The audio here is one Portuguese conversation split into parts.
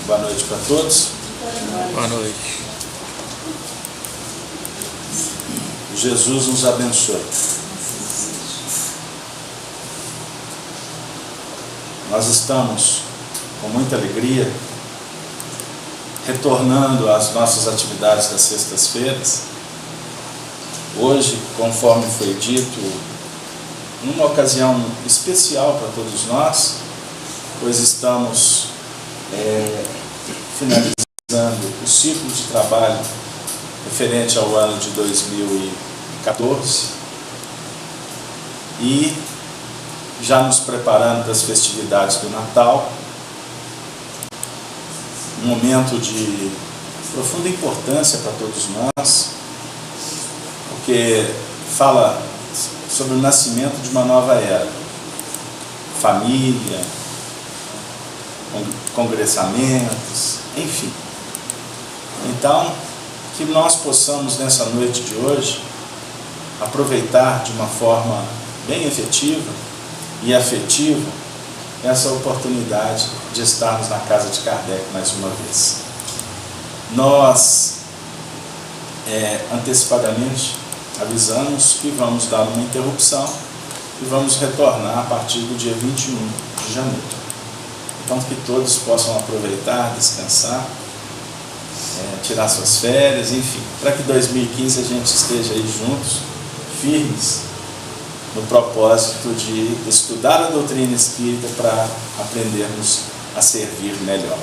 Boa noite para todos. Boa noite. Jesus nos abençoe. Nós estamos com muita alegria retornando às nossas atividades das sextas-feiras. Hoje, conforme foi dito, numa ocasião especial para todos nós, pois estamos finalizando o ciclo de trabalho referente ao ano de 2014 e já nos preparando para as festividades do Natal, um momento de profunda importância para todos nós, porque fala sobre o nascimento de uma nova era, família, congressamentos, enfim. Então, que nós possamos nessa noite de hoje aproveitar de uma forma bem efetiva e afetiva essa oportunidade de estarmos na casa de Kardec mais uma vez. Nós antecipadamente avisamos que vamos dar uma interrupção e vamos retornar a partir do dia 21 de janeiro. Então que todos possam aproveitar, descansar, tirar suas férias, enfim, para que 2015 a gente esteja aí juntos, firmes, no propósito de estudar a doutrina espírita para aprendermos a servir melhor.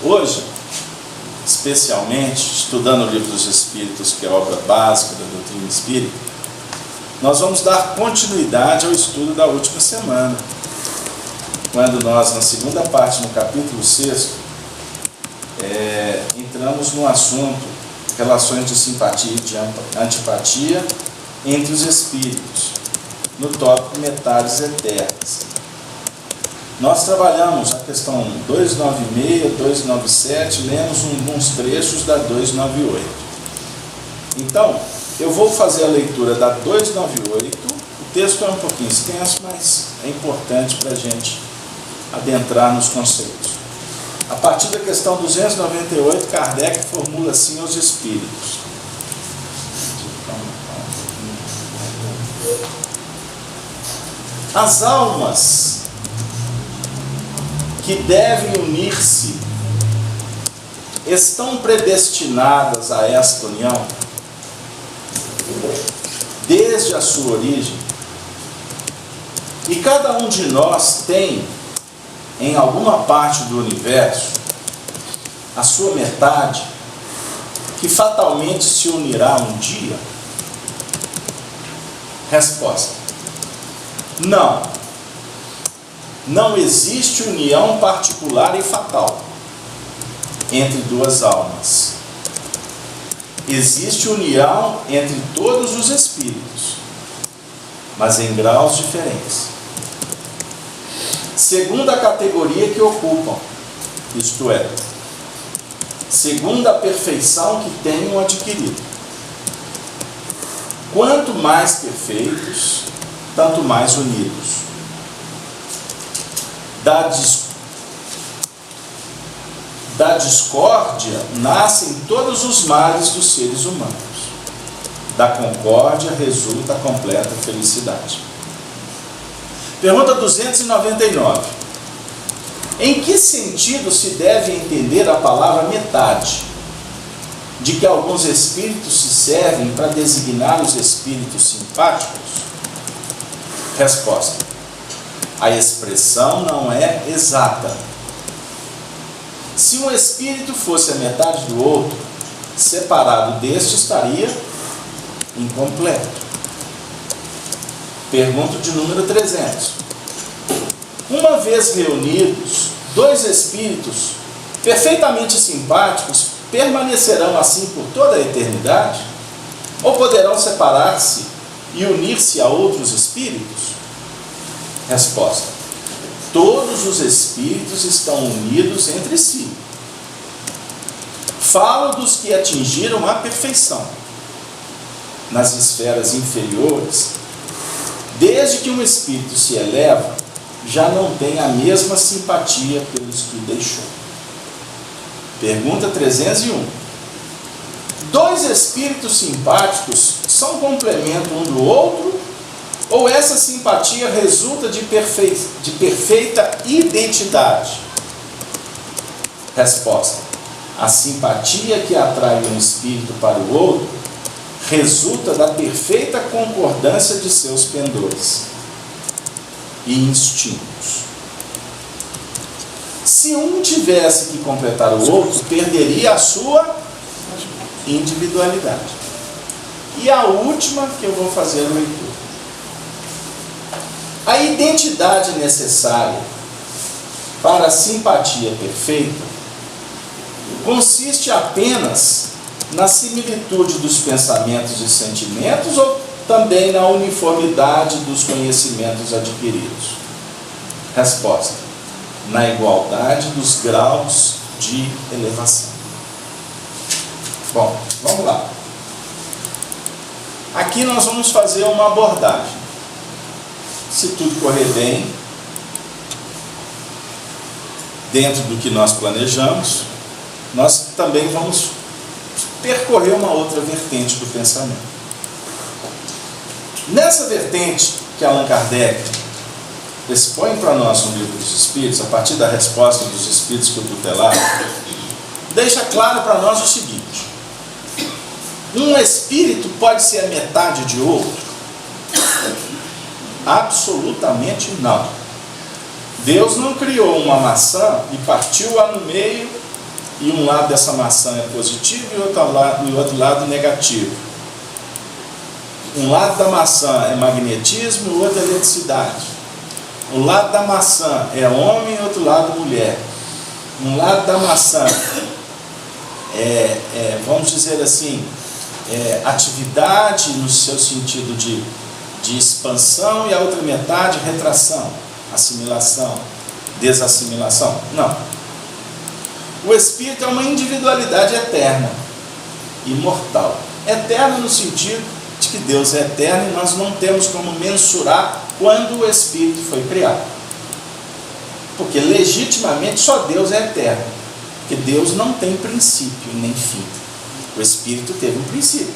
Hoje, especialmente, estudando o Livro dos Espíritos, que é a obra básica da doutrina espírita, nós vamos dar continuidade ao estudo da última semana, quando nós, na segunda parte, no capítulo 6, entramos no assunto relações de simpatia e de antipatia entre os espíritos, no tópico metades eternas. Nós trabalhamos a questão 296, 297, lemos alguns trechos da 298. Então, eu vou fazer a leitura da 298, o texto é um pouquinho extenso, mas é importante para a gente adentrar nos conceitos. A partir da questão 298, Kardec formula assim aos espíritos: as almas que devem unir-se estão predestinadas a esta união desde a sua origem, e cada um de nós tem em alguma parte do universo a sua metade que fatalmente se unirá um dia? Resposta: não. Não existe união particular e fatal entre duas almas. Existe união entre todos os espíritos, mas em graus diferentes, segundo a categoria que ocupam, isto é, segundo a perfeição que tenham adquirido. Quanto mais perfeitos, tanto mais unidos. Da discórdia nascem todos os males dos seres humanos. Da concórdia resulta a completa felicidade. Pergunta 299. Em que sentido se deve entender a palavra metade, de que alguns espíritos se servem para designar os espíritos simpáticos? Resposta: a expressão não é exata. Se um espírito fosse a metade do outro, separado deste estaria incompleto. Pergunta de número 300. Uma vez reunidos, dois espíritos perfeitamente simpáticos permanecerão assim por toda a eternidade? Ou poderão separar-se e unir-se a outros espíritos? Resposta: todos os espíritos estão unidos entre si. Falo dos que atingiram a perfeição. Nas esferas inferiores, desde que um espírito se eleva, já não tem a mesma simpatia pelos que deixou. Pergunta 301. Dois espíritos simpáticos são complemento um do outro, ou essa simpatia resulta de perfeita identidade? Resposta: a simpatia que atrai um espírito para o outro resulta da perfeita concordância de seus pendores e instintos. Se um tivesse que completar o outro, perderia a sua individualidade. E a última que eu vou fazer a leitura. A identidade necessária para a simpatia perfeita consiste apenas na similitude dos pensamentos e sentimentos ou também na uniformidade dos conhecimentos adquiridos? Resposta: na igualdade dos graus de elevação. Bom, vamos lá. Aqui nós vamos fazer uma abordagem. Se tudo correr bem, dentro do que nós planejamos, nós também vamos percorrer uma outra vertente do pensamento. Nessa vertente que Allan Kardec expõe para nós no Livro dos Espíritos, a partir da resposta dos Espíritos que o tutelaram, deixa claro para nós o seguinte: um espírito pode ser a metade de outro? Absolutamente não. Deus não criou uma maçã e partiu-a no meio, e um lado dessa maçã é positivo e o outro lado negativo. Um lado da maçã é magnetismo e o outro é eletricidade. Um lado da maçã é homem e o outro lado mulher. Um lado da maçã vamos dizer assim, atividade no seu sentido de expansão, e a outra metade retração, assimilação, desassimilação. Não. O espírito é uma individualidade eterna, imortal. Eterna no sentido de que Deus é eterno e nós não temos como mensurar quando o espírito foi criado. Porque legitimamente só Deus é eterno. Porque Deus não tem princípio nem fim. O espírito teve um princípio.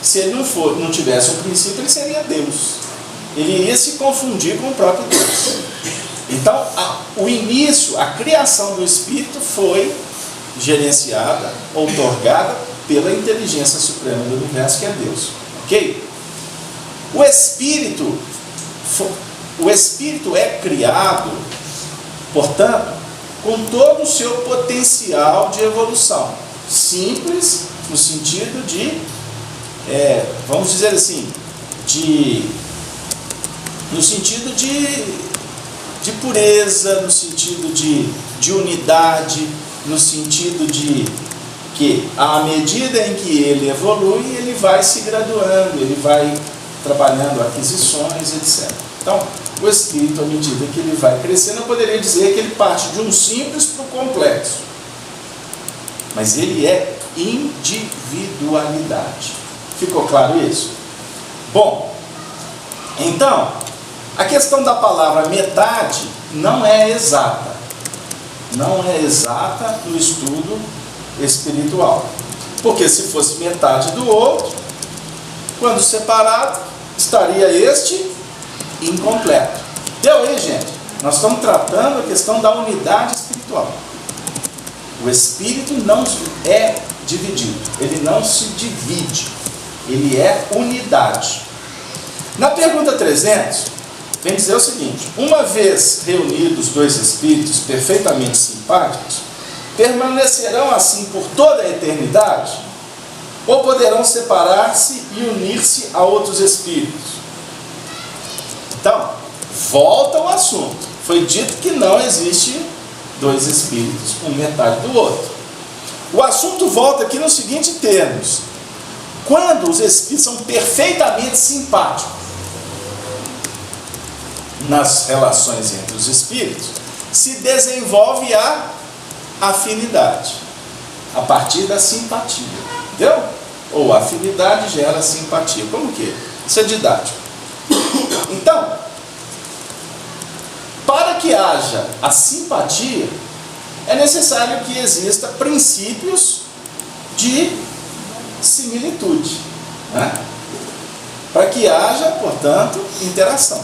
Se ele não tivesse um princípio, ele seria Deus. Ele iria se confundir com o próprio Deus. Então, o início, a criação do espírito foi gerenciada, outorgada pela inteligência suprema do universo, que é Deus. Ok? O espírito é criado, portanto, com todo o seu potencial de evolução. Simples, no sentido de, vamos dizer assim, no sentido de pureza, no sentido de unidade, no sentido de que, à medida em que ele evolui, ele vai se graduando, ele vai trabalhando aquisições, etc. Então, o espírito, à medida que ele vai crescendo, eu poderia dizer que ele parte de um simples para o complexo. Mas ele é individualidade. Ficou claro isso? Bom, então, a questão da palavra metade não é exata. Não é exata no estudo espiritual. Porque se fosse metade do outro, quando separado, estaria este incompleto. Deu aí, gente? Nós estamos tratando a questão da unidade espiritual. O espírito não é dividido, ele não se divide, ele é unidade. Na pergunta 300, vem dizer o seguinte: uma vez reunidos dois espíritos perfeitamente simpáticos, permanecerão assim por toda a eternidade? Ou poderão separar-se e unir-se a outros espíritos? Então, volta ao assunto. Foi dito que não existe dois espíritos, um metade do outro. O assunto volta aqui nos seguintes termos: quando os espíritos são perfeitamente simpáticos nas relações entre os espíritos, se desenvolve a afinidade a partir da simpatia. Entendeu? Ou a afinidade gera simpatia. Como que? Isso é didático. Então, para que haja a simpatia, é necessário que exista princípios de similitude, né? Para que haja, portanto, interação.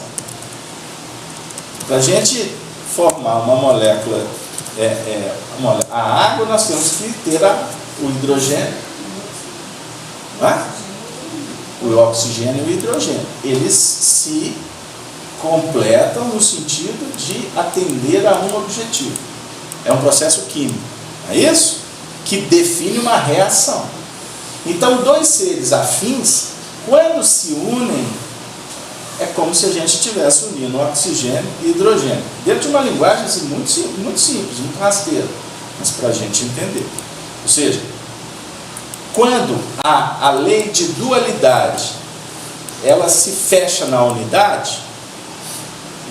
Para a gente formar uma molécula, a água, nós temos que ter o hidrogênio, né? O oxigênio e o hidrogênio. Eles se completam no sentido de atender a um objetivo. É um processo químico, é isso? Que define uma reação. Então, dois seres afins, quando se unem, é como se a gente estivesse unindo oxigênio e hidrogênio. Dentro de uma linguagem assim, muito simples, muito rasteira, mas para a gente entender. Ou seja, quando a lei de dualidade ela se fecha na unidade,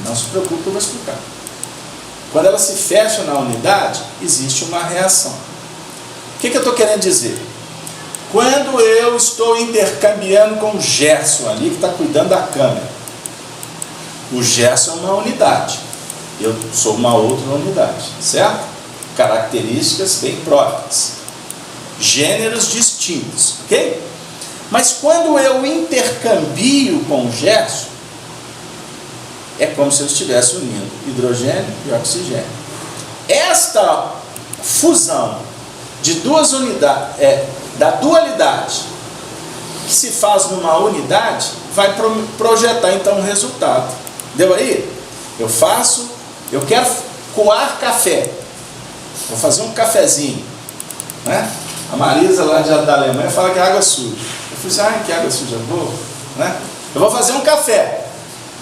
não se preocupe, eu vou explicar. Quando ela se fecha na unidade, existe uma reação. O que eu estou querendo dizer? Quando eu estou intercambiando com o Gerson ali, que está cuidando da câmera, o Gerson é uma unidade, eu sou uma outra unidade, certo? Características bem próprias, gêneros distintos, ok? Mas quando eu intercambio com o Gerson, é como se eu estivesse unindo hidrogênio e oxigênio. Esta fusão de duas unidades, da dualidade, que se faz numa unidade, vai projetar então um resultado. Deu aí? Eu quero coar café, vou fazer um cafezinho, né? A Marisa lá da Alemanha fala que é água suja. Eu falei assim, que água suja boa, né? Eu vou fazer um café.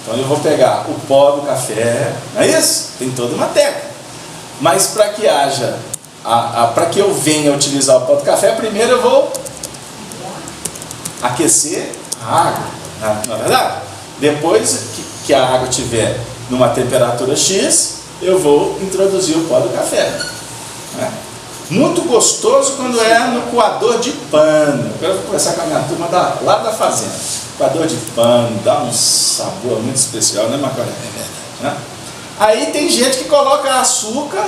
Então eu vou pegar o pó do café, não é isso? Tem toda uma técnica. Mas para que haja, para que eu venha utilizar o pó do café, primeiro eu vou aquecer a água, não é verdade? Depois que a água estiver numa temperatura X, eu vou introduzir o pó do café, né? Muito gostoso quando é no coador de pano. Eu vou conversar com a minha turma lá da fazenda. Coador de pano, dá um sabor muito especial, né, Macarena? Né? Aí tem gente que coloca açúcar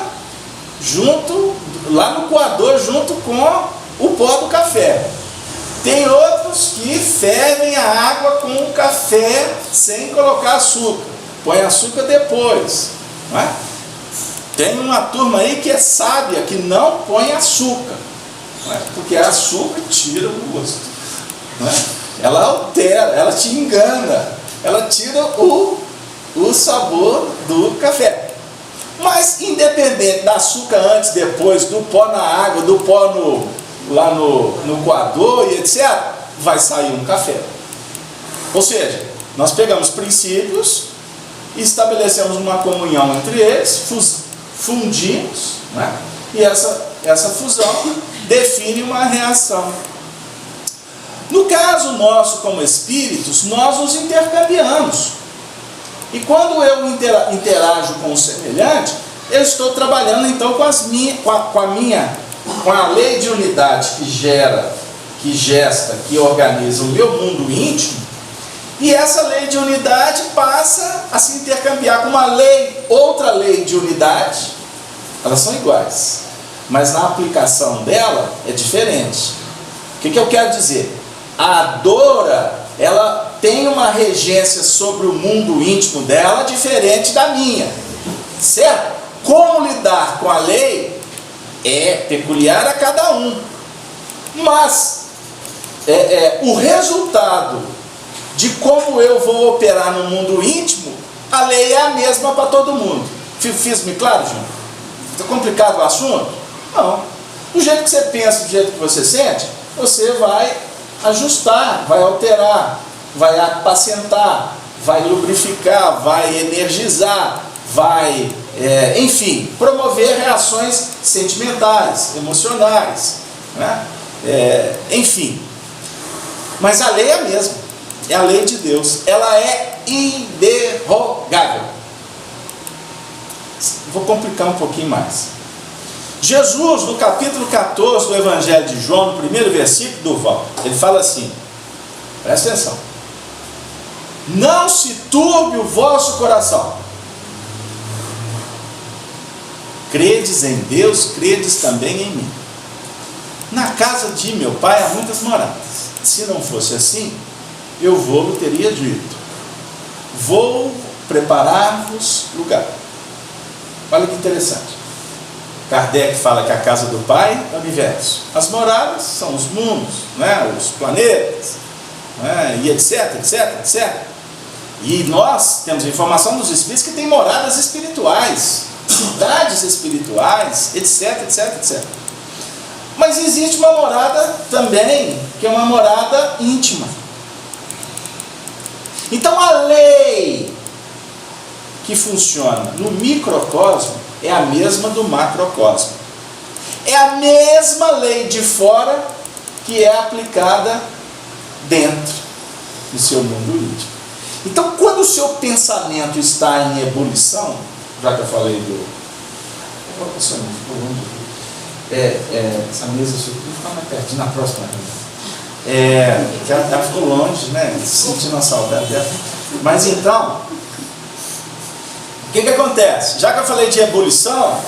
lá no coador junto com o pó do café. Tem outros que fervem a água com o café sem colocar açúcar. Põe açúcar depois, não é? Tem uma turma aí que é sábia, que não põe açúcar, não é? Porque açúcar tira o gosto, não é? Ela altera, ela te engana, ela tira o sabor do café. Mas independente do açúcar antes, depois, do pó na água, do pó lá no coador e etc., vai sair um café. Ou seja, nós pegamos princípios e estabelecemos uma comunhão entre eles, fundimos, né? E essa fusão define uma reação. No caso nosso como espíritos, nós nos intercambiamos. E quando eu interajo com o semelhante, eu estou trabalhando então com a lei de unidade que gesta, que organiza o meu mundo íntimo. E essa lei de unidade passa a se intercambiar com outra lei de unidade. Elas são iguais, mas na aplicação dela é diferente. O que eu quero dizer? A Dora, ela tem uma regência sobre o mundo íntimo dela diferente da minha, certo? Como lidar com a lei é peculiar a cada um, mas o resultado de como eu vou operar no mundo íntimo, a lei é a mesma para todo mundo. Fiz-me claro, João? Está complicado o assunto? Não. Do jeito que você pensa, do jeito que você sente, você vai ajustar, vai alterar, vai apacentar, vai lubrificar, vai energizar, vai, enfim, promover reações sentimentais, emocionais, né? Enfim. Mas a lei é a mesma, é a lei de Deus, ela é inderrogável. Vou complicar um pouquinho mais. Jesus, no capítulo 14 do Evangelho de João, no primeiro versículo, Durval, ele fala assim, presta atenção: não se turbe o vosso coração. credes em Deus, credes também em mim. Na casa de meu pai há muitas moradas. Se não fosse assim, eu vou-lhe teria dito: vou preparar-vos lugar. Olha que interessante. Kardec fala que a casa do pai é o universo. As moradas são os mundos, né? Os planetas, né? E etc, etc, etc. E nós temos informação dos espíritos que tem moradas espirituais, cidades espirituais, etc, etc, etc. Mas existe uma morada também, que é uma morada íntima. Então a lei que funciona no microcosmo é a mesma do macrocosmo. É a mesma lei de fora que é aplicada dentro do seu mundo íntimo. Então, quando o seu pensamento está em ebulição, já que eu falei do... essa mesa fica mais pertinho na próxima. Já ficou longe, né? Sentindo a saudade dela. Mas então, o que acontece? Já que eu falei de ebulição,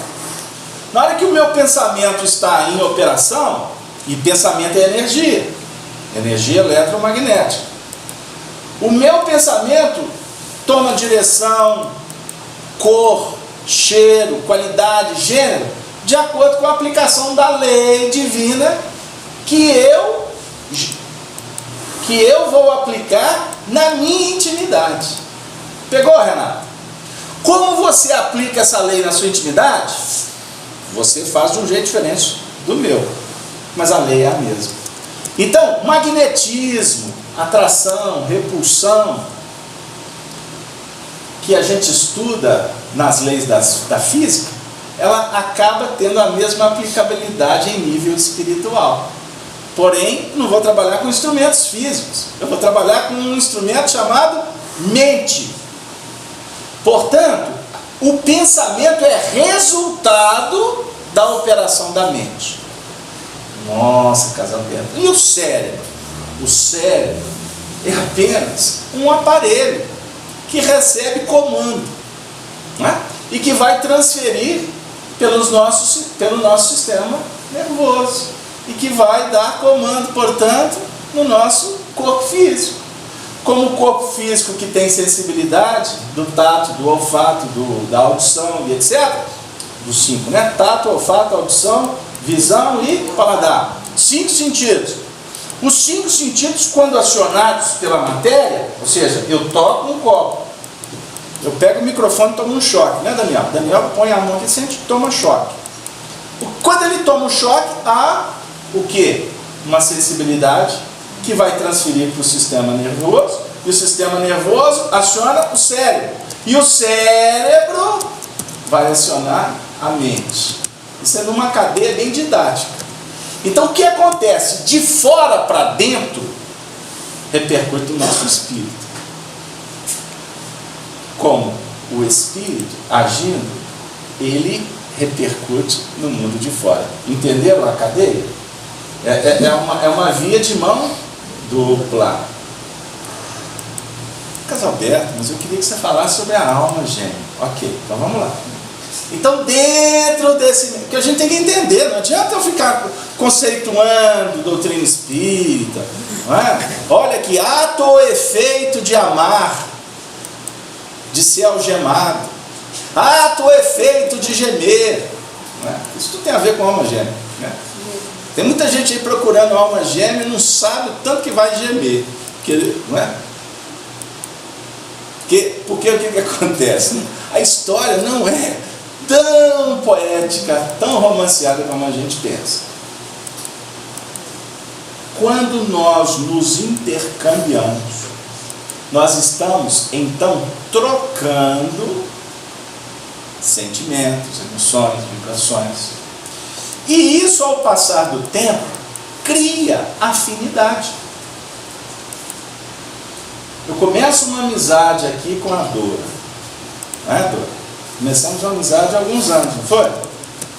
na hora que o meu pensamento está em operação, e pensamento é energia eletromagnética, o meu pensamento toma direção, cor, cheiro, qualidade, gênero, de acordo com a aplicação da lei divina que eu vou aplicar na minha intimidade. Pegou, Renato? Como você aplica essa lei na sua intimidade? Você faz de um jeito diferente do meu, mas a lei é a mesma. Então, magnetismo, atração, repulsão, que a gente estuda nas leis da física, ela acaba tendo a mesma aplicabilidade em nível espiritual. Porém, não vou trabalhar com instrumentos físicos, eu vou trabalhar com um instrumento chamado mente. Portanto, o pensamento é resultado da operação da mente. Nossa, Casalberto. E o cérebro? O cérebro é apenas um aparelho que recebe comando, né? E que vai transferir pelo nosso sistema nervoso e que vai dar comando, portanto, no nosso corpo físico. Como o corpo físico que tem sensibilidade do tato, do olfato, da audição e etc. Dos 5, né? Tato, olfato, audição, visão e paladar. 5 sentidos. Os 5 sentidos, quando acionados pela matéria, ou seja, eu toco um copo, eu pego o microfone e tomo um choque, né, Daniel? Daniel põe a mão aqui e sente, toma choque. Quando ele toma um choque, há o quê? Uma sensibilidade que vai transferir para o sistema nervoso, e o sistema nervoso aciona o cérebro, e o cérebro vai acionar a mente. Isso é numa cadeia bem didática. Então o que acontece? De fora para dentro, repercute no nosso espírito. Como o espírito agindo, ele repercute no mundo de fora. Entenderam a cadeia? É uma via de mão dupla. Casalberto, mas eu queria que você falasse sobre a alma gêmea. Ok, então vamos lá. Então, dentro desse... que a gente tem que entender, não adianta eu ficar conceituando doutrina espírita, não é? Olha que ato ou efeito de amar, de ser algemado, ato ou efeito de gemer, não é? Isso tudo tem a ver com alma gêmea, né? Tem muita gente aí procurando alma gêmea e não sabe o tanto que vai gemer, não é? Porque o que acontece? A história não é tão poética, tão romanceada como a gente pensa. Quando nós nos intercambiamos, nós estamos então trocando sentimentos, emoções, vibrações. E isso, ao passar do tempo, cria afinidade. Eu começo uma amizade aqui com a Dora, não é, Dora? Começamos uma amizade há alguns anos, não foi?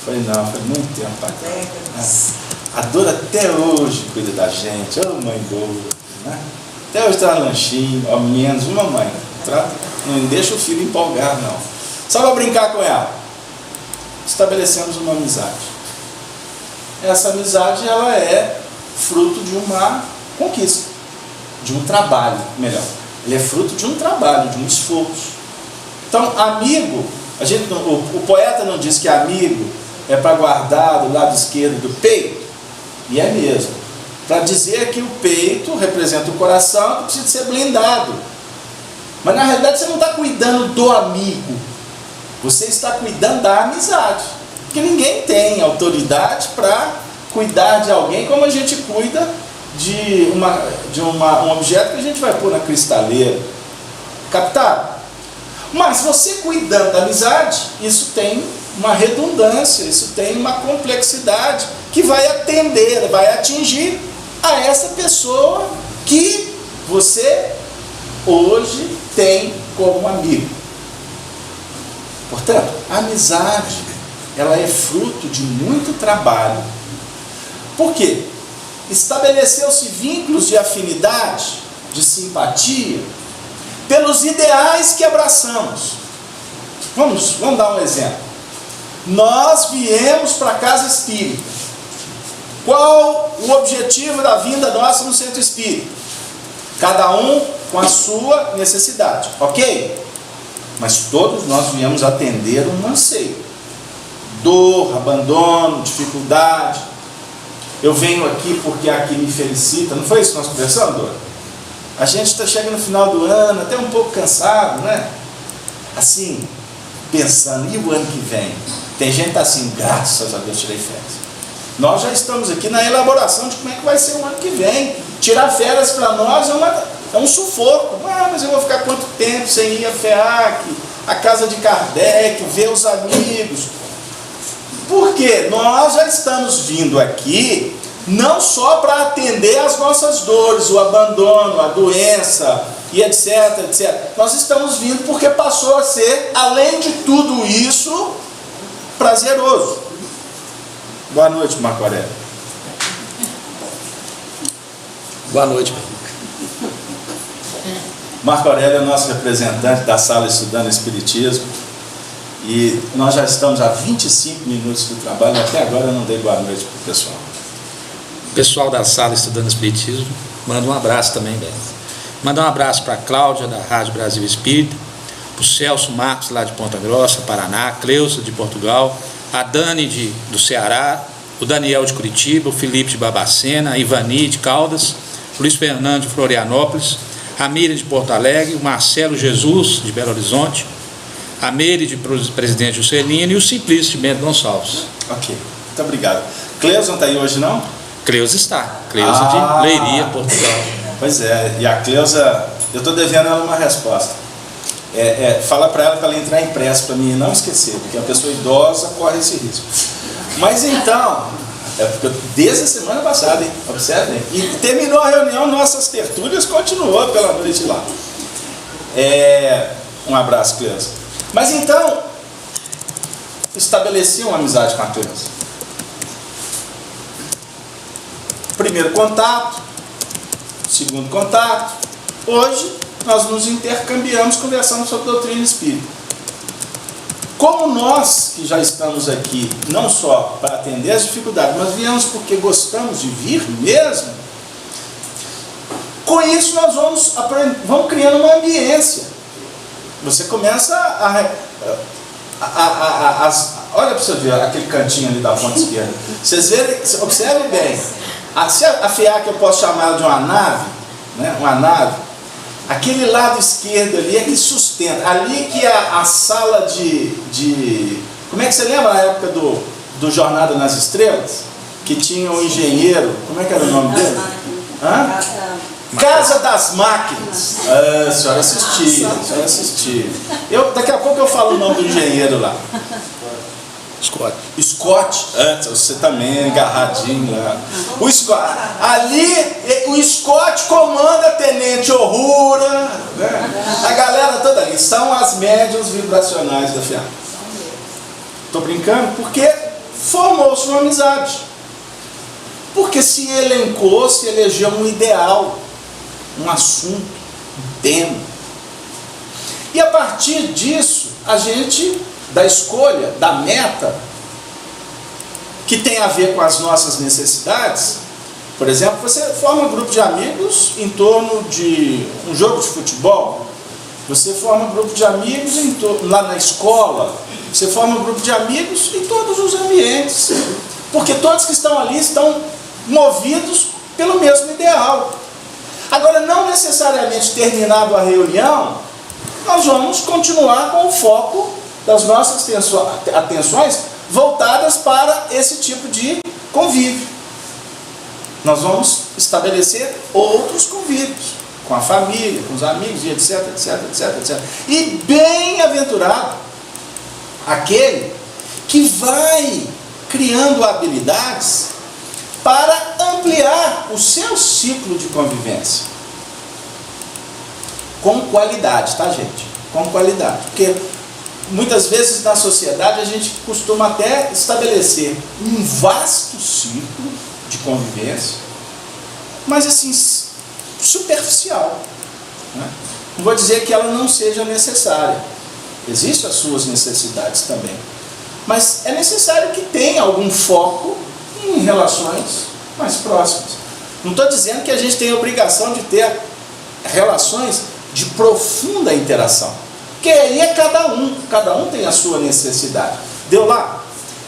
Foi muito tempo para cá. A Dora até hoje cuida da gente, ô mãe boa, né? Até hoje traz lanchinho, ao menos uma mãe. Não deixa o filho empolgar, não. Só para brincar com ela. estabelecemos uma amizade. Essa amizade, ela é fruto de uma conquista, de um trabalho, melhor. Ele é fruto de um trabalho, de um esforço. Então, amigo, o poeta não diz que amigo é para guardar do lado esquerdo do peito, e é mesmo, para dizer que o peito representa o coração que precisa ser blindado. Mas na realidade você não está cuidando do amigo, você está cuidando da amizade, porque ninguém tem autoridade para cuidar de alguém como a gente cuida de um objeto que a gente vai pôr na cristaleira. Captaram? Mas você cuidando da amizade, isso tem uma redundância, isso tem uma complexidade que vai atender, vai atingir a essa pessoa que você hoje tem como amigo. Portanto, a amizade, ela é fruto de muito trabalho. Por quê? Estabeleceu-se vínculos de afinidade, de simpatia, pelos ideais que abraçamos. Vamos dar um exemplo. Nós viemos para a casa espírita. Qual o objetivo da vinda nossa no centro espírita? Cada um com a sua necessidade, ok? Mas todos nós viemos atender um anseio. Dor, abandono, dificuldade. Eu venho aqui porque aqui me felicita. Não foi isso que nós conversamos, Dora? A gente está chegando no final do ano, até um pouco cansado, né? Assim, pensando, e o ano que vem? Tem gente que está assim, graças a Deus tirei férias. Nós já estamos aqui na elaboração de como é que vai ser o ano que vem. Tirar férias para nós é um sufoco. Mas eu vou ficar quanto tempo sem ir a FEAC, a casa de Kardec, ver os amigos? Porque nós já estamos vindo aqui não só para atender as nossas dores, o abandono, a doença e etc, etc. Nós estamos vindo porque passou a ser, além de tudo isso, prazeroso. Boa noite, Marco Aurélio. Boa noite. Marco Aurélio é nosso representante da sala Estudando Espiritismo. E nós já estamos a 25 minutos do trabalho. Até agora eu não dei boa noite para o pessoal. Pessoal da sala Estudando Espiritismo, manda um abraço também, Beto. Manda um abraço para a Cláudia, da Rádio Brasil Espírita, para o Celso Marcos, lá de Ponta Grossa, Paraná, Cleusa, de Portugal, a Dani, do Ceará, o Daniel, de Curitiba, o Felipe, de Babacena, a Ivani, de Caldas, o Luiz Fernando, de Florianópolis, a Miriam, de Porto Alegre, o Marcelo Jesus, de Belo Horizonte, a Meire, de Presidente Juscelino, e o Simplício, de Bento Gonçalves. Ok, muito obrigado. Cleusa não está aí hoje, não? Cleusa está. Cleusa de Leiria, Portugal. Pois é, e a Cleusa, eu estou devendo ela uma resposta. Fala para ela entrar impresso para mim não esquecer, porque a pessoa idosa corre esse risco. Mas então, porque desde a semana passada, hein? Observem, e terminou a reunião, nossas tertúlias continuou pela noite lá. Um abraço, Cleusa. Mas então, estabeleci uma amizade com a Cleusa. Primeiro contato, segundo contato. Hoje nós nos intercambiamos, conversando sobre doutrina espírita. Como nós que já estamos aqui, não só para atender as dificuldades, mas viemos porque gostamos de vir mesmo, com isso nós vamos criando uma ambiência. Você começa olha para você ver aquele cantinho ali da ponta esquerda. Vocês verem, observem bem. Se a FEAC eu posso chamar de uma nave, né? Uma nave, aquele lado esquerdo ali é que sustenta, ali que é a sala de como é que você lembra na época do Jornada nas Estrelas? Que tinha um engenheiro, como é que era o nome dele? Casa das Máquinas. A senhora assistia, daqui a pouco eu falo o nome do engenheiro lá. Scott, você também agarradinho lá. O Scott, ali o Scott comanda Tenente Ohura, né? A galera toda ali são as médiuns vibracionais da FEAC. Estou brincando porque formou-se uma amizade, porque se elencou, se elegeu um ideal, um assunto, um tema, e a partir disso a gente, da escolha, da meta, que tem a ver com as nossas necessidades. Por exemplo, você forma um grupo de amigos em torno de um jogo de futebol, você forma um grupo de amigos lá na escola, você forma um grupo de amigos em todos os ambientes, porque todos que estão ali estão movidos pelo mesmo ideal. Agora, não necessariamente terminado a reunião, nós vamos continuar com o foco das nossas atenções voltadas para esse tipo de convívio. Nós vamos estabelecer outros convívios, com a família, com os amigos, e etc, etc, etc, etc. E bem-aventurado aquele que vai criando habilidades para ampliar o seu ciclo de convivência. Com qualidade, tá, gente? Com qualidade. Porque muitas vezes na sociedade a gente costuma até estabelecer um vasto ciclo de convivência, mas assim, superficial, né? Não vou dizer que ela não seja necessária. Existem as suas necessidades também. Mas é necessário que tenha algum foco em relações mais próximas. Não estou dizendo que a gente tem a obrigação de ter relações de profunda interação. Porque aí é cada um tem a sua necessidade. Deu lá?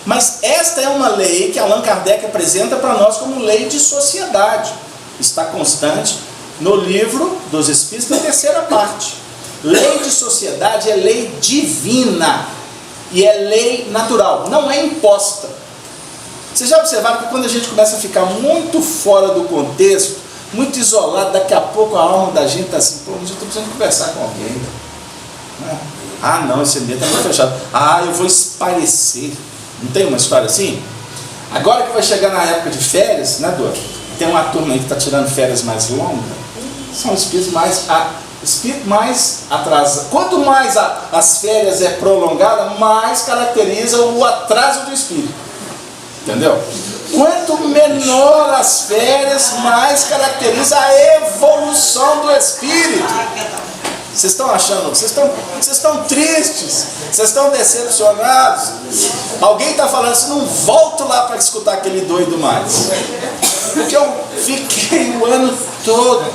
Mas esta é uma lei que Allan Kardec apresenta para nós como lei de sociedade. Está constante no livro dos Espíritos, na terceira parte. Lei de sociedade é lei divina e é lei natural, não é imposta. Vocês já observaram que quando a gente começa a ficar muito fora do contexto, muito isolado, daqui a pouco a alma da gente está assim, pô, mas eu estou precisando conversar com alguém. Ah não, esse ambiente está muito fechado. Ah, eu vou esparecer. Não tem uma história assim? Agora que vai chegar na época de férias, né, Dor? Tem uma turma aí que está tirando férias mais longas. São espíritos mais atrasados. Quanto mais as férias é prolongada, mais caracteriza o atraso do espírito. Entendeu? Quanto menor as férias, mais caracteriza a evolução do espírito. Vocês estão achando? Vocês estão tristes? Vocês estão decepcionados? Alguém está falando assim, não volto lá para escutar aquele doido mais. Porque eu fiquei o ano todo.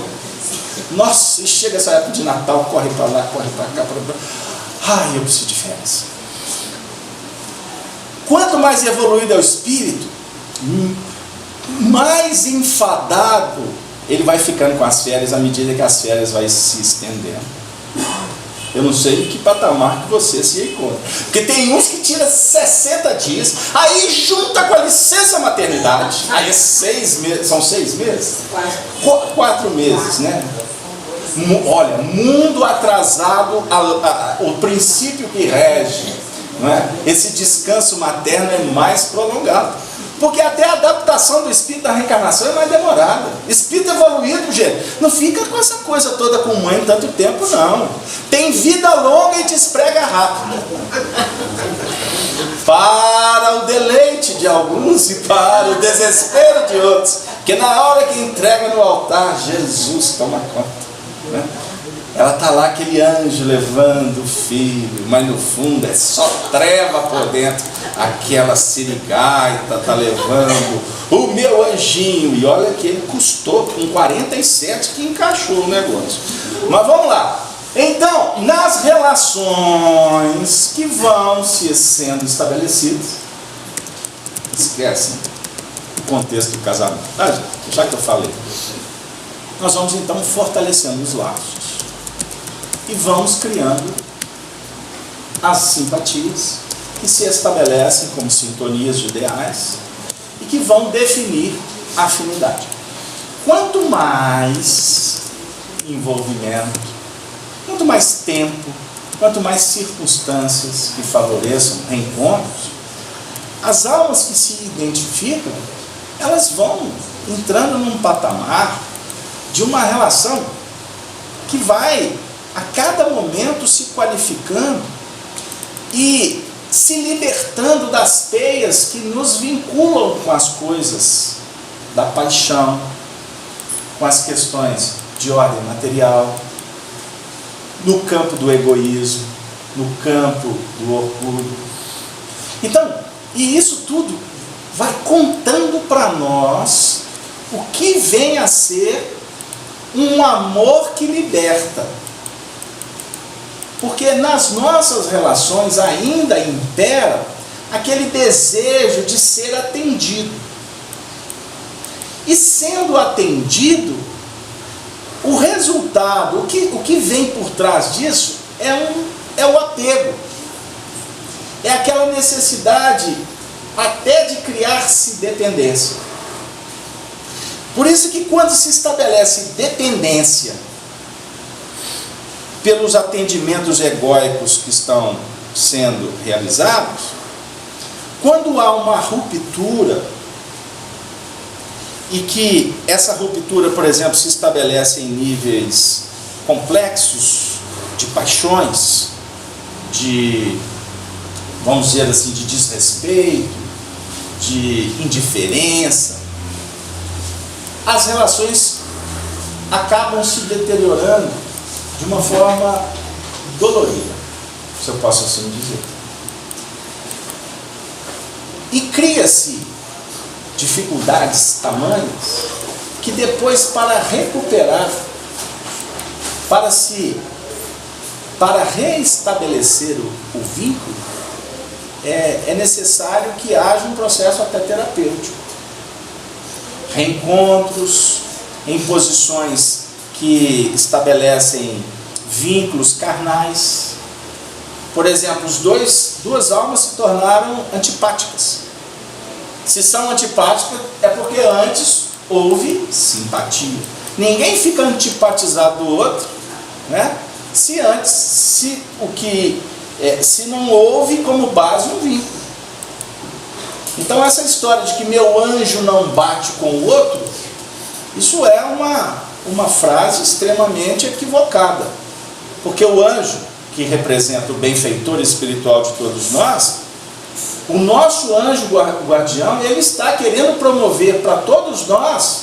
Nossa, e chega essa época de Natal, corre para lá, corre para cá, ai, eu preciso de férias. Quanto mais evoluído é o espírito, mais enfadado ele vai ficando com as férias à medida que as férias vai se estendendo. Eu não sei em que patamar que você se encontra. Porque tem uns que tiram 60 dias, aí junta com a licença maternidade, aí é 6 meses, são 6 meses? 4 meses, né? Olha, mundo atrasado, o princípio que rege, não é? Esse descanso materno é mais prolongado. Porque até a adaptação do espírito da reencarnação é mais demorada. Espírito evoluído, gente, não fica com essa coisa toda com mãe tanto tempo, não. Tem vida longa e desprega rápido. Para o deleite de alguns e para o desespero de outros. Porque na hora que entrega no altar, Jesus toma conta, né? Ela está lá, aquele anjo levando o filho, mas no fundo é só treva por dentro. Aquela sirigaita está levando o meu anjinho. E olha que ele custou com 47 que encaixou o negócio. Mas vamos lá. Então, nas relações que vão se sendo estabelecidas, esquecem o contexto do casamento. Já que eu falei, nós vamos então fortalecendo os laços. E vamos criando as simpatias que se estabelecem como sintonias de ideais e que vão definir a afinidade. Quanto mais envolvimento, quanto mais tempo, quanto mais circunstâncias que favoreçam reencontros, as almas que se identificam, elas vão entrando num patamar de uma relação que vai a cada momento se qualificando e se libertando das teias que nos vinculam com as coisas da paixão, com as questões de ordem material, no campo do egoísmo, no campo do orgulho. Então, e isso tudo vai contando para nós o que vem a ser um amor que liberta. Porque nas nossas relações ainda impera aquele desejo de ser atendido. E sendo atendido, o resultado, o que vem por trás disso é o apego. É aquela necessidade até de criar-se dependência. Por isso que quando se estabelece dependência pelos atendimentos egóicos que estão sendo realizados, quando há uma ruptura, e que essa ruptura, por exemplo, se estabelece em níveis complexos de paixões, de, vamos dizer assim, de desrespeito, de indiferença, as relações acabam se deteriorando de uma forma dolorida, se eu posso assim dizer. E cria-se dificuldades tamanhas que depois, para recuperar, para reestabelecer o vínculo, é necessário que haja um processo até terapêutico. Reencontros em posições que estabelecem vínculos carnais. Por exemplo, duas almas se tornaram antipáticas. Se são antipáticas, é porque antes houve simpatia. Ninguém fica antipatizado do outro, né? Se não houve como base um vínculo. Então essa história de que meu anjo não bate com o outro, isso é uma frase extremamente equivocada. Porque o anjo, que representa o benfeitor espiritual de todos nós, o nosso anjo guardião, ele está querendo promover para todos nós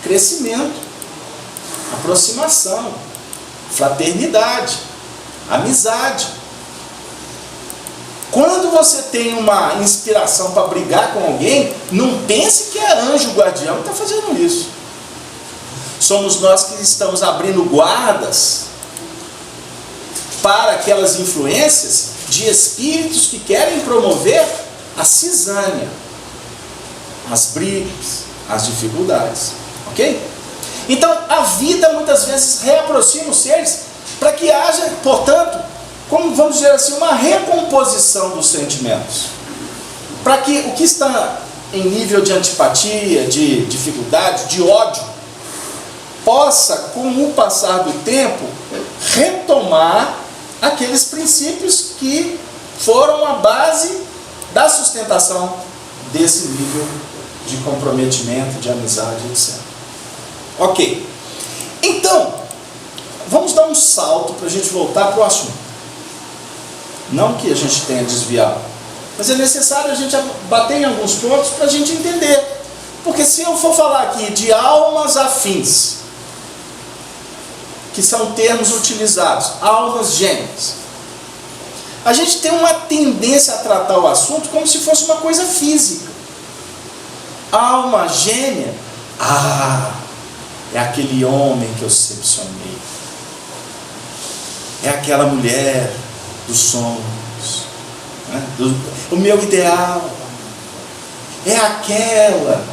crescimento, aproximação, fraternidade, amizade. Quando você tem uma inspiração para brigar com alguém, não pense que é anjo guardião que está fazendo isso. Somos nós que estamos abrindo guardas para aquelas influências de espíritos que querem promover a cisânia, as brigas, as dificuldades, ok? Então a vida muitas vezes reaproxima os seres para que haja, portanto, como vamos dizer assim, uma recomposição dos sentimentos, para que o que está em nível de antipatia, de dificuldade, de ódio, possa, com o passar do tempo, retomar aqueles princípios que foram a base da sustentação desse nível de comprometimento, de amizade, etc. Ok. Então, vamos dar um salto para a gente voltar para o assunto. Não que a gente tenha desviado, mas é necessário a gente bater em alguns pontos para a gente entender. Porque se eu for falar aqui de almas afins, que são termos utilizados, almas gêmeas, a gente tem uma tendência a tratar o assunto como se fosse uma coisa física. Alma gêmea, é aquele homem que eu sempre sonhei, é aquela mulher dos sonhos, né? O meu ideal, é aquela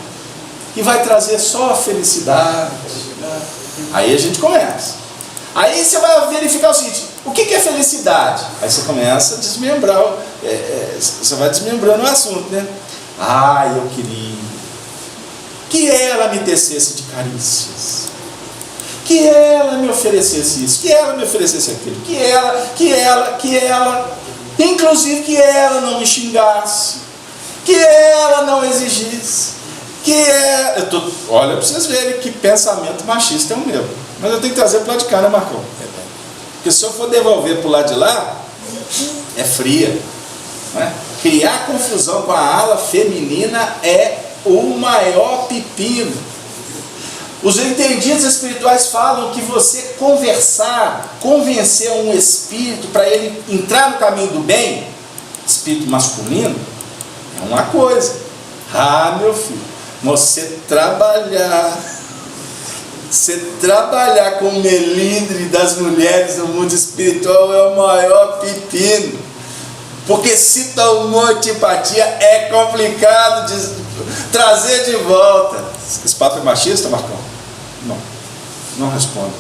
que vai trazer só a felicidade, né? Aí a gente começa. Aí você vai verificar o seguinte: o que é felicidade? Aí você começa a desmembrar, você vai desmembrando o assunto, né? Eu queria que ela me tecesse de carícias, que ela me oferecesse isso, que ela me oferecesse aquilo, que ela, inclusive que ela não me xingasse, que ela não exigisse, olha para vocês verem que pensamento machista é o meu. Mas eu tenho que trazer para o lado de cá, né, Marcão? Porque se eu for devolver para o lado de lá, é fria, né? Criar confusão com a ala feminina é o maior pepino. Os entendidos espirituais falam que você convencer um espírito para ele entrar no caminho do bem, espírito masculino, é uma coisa. Ah, meu filho, você trabalhar com o melindre das mulheres no mundo espiritual é o maior pepino. Porque se tomou antipatia, é complicado de trazer de volta. Esse papo é machista, Marcão? Não responda.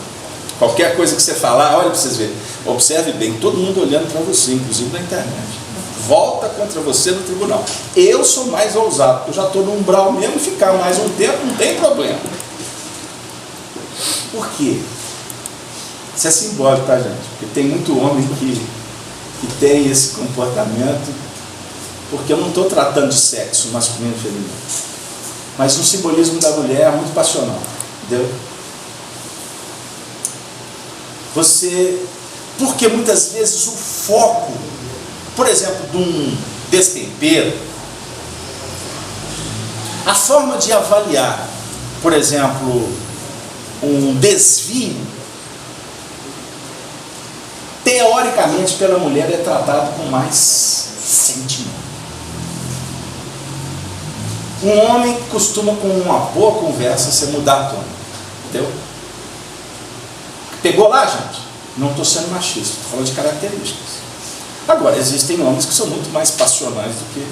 Qualquer coisa que você falar, olha para vocês verem. Observe bem, todo mundo olhando para você, inclusive na internet. Volta contra você no tribunal. Eu sou mais ousado, eu já estou no umbral mesmo, ficar mais um tempo não tem problema. Por quê? Isso é simbólico, tá, gente? Porque tem muito homem que tem esse comportamento, porque eu não estou tratando de sexo masculino e feminino, mas o simbolismo da mulher é muito passional, entendeu? Porque muitas vezes o foco, por exemplo, de um destempero, a forma de avaliar, por exemplo, um desvio, teoricamente pela mulher é tratado com mais sentimento. Um homem costuma, com uma boa conversa, você mudar a tona, entendeu? Pegou lá, gente? Não estou sendo machista, estou falando de características. Agora, existem homens que são muito mais passionais do que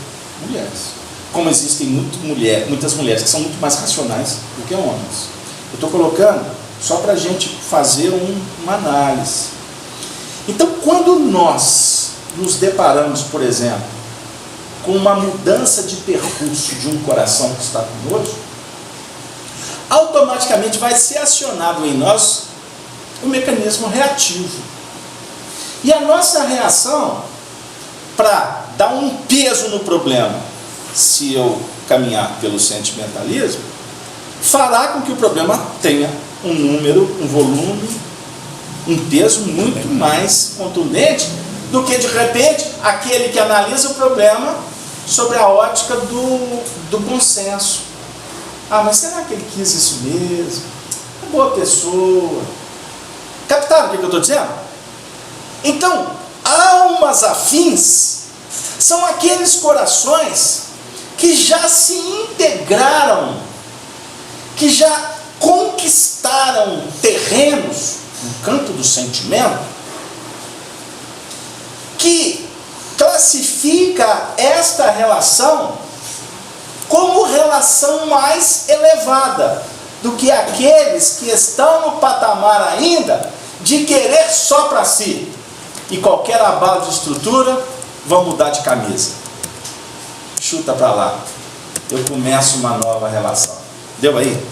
mulheres, como existem muitas mulheres que são muito mais racionais do que homens. Eu estou colocando só para a gente fazer uma análise. Então, quando nós nos deparamos, por exemplo, com uma mudança de percurso de um coração que está conosco, automaticamente vai ser acionado em nós o mecanismo reativo. E a nossa reação, para dar um peso no problema, se eu caminhar pelo sentimentalismo, fará com que o problema tenha um número, um volume, um peso muito mais contundente do que, de repente, aquele que analisa o problema sobre a ótica do bom senso. Ah, mas será que ele quis isso mesmo? É boa pessoa. Captaram o que eu estou dizendo? Então, almas afins são aqueles corações que já se integraram, que já conquistaram terrenos no campo do sentimento, que classifica esta relação como relação mais elevada do que aqueles que estão no patamar ainda de querer só para si, e qualquer abalo de estrutura vão mudar de camisa, chuta para lá, eu começo uma nova relação. Deu aí?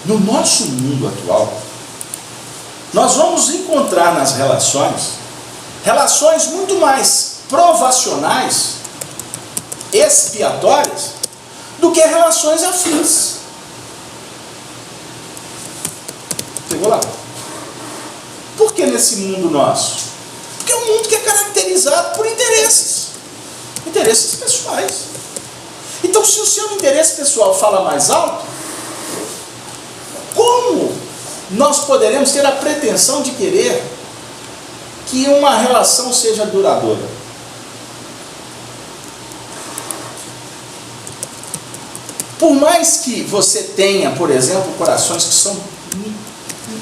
No nosso mundo atual, nós vamos encontrar nas relações muito mais provacionais, expiatórias, do que relações afins. Pegou lá? Por que nesse mundo nosso? Porque é um mundo que é caracterizado por interesses pessoais. Então, se o seu interesse pessoal fala mais alto, como nós poderemos ter a pretensão de querer que uma relação seja duradoura? Por mais que você tenha, por exemplo, corações que são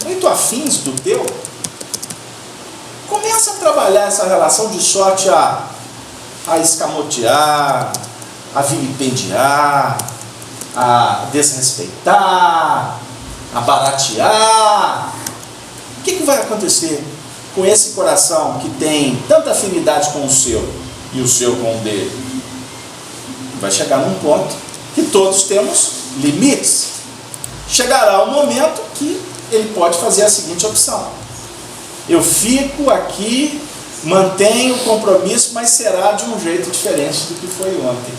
muito afins do teu, começa a trabalhar essa relação de sorte a escamotear, a vilipendiar, a desrespeitar, a baratear. O que vai acontecer com esse coração que tem tanta afinidade com o seu e o seu com o dele? Vai chegar num ponto que todos temos limites. Chegará um momento que ele pode fazer a seguinte opção: eu fico aqui, mantenho o compromisso, mas será de um jeito diferente do que foi ontem.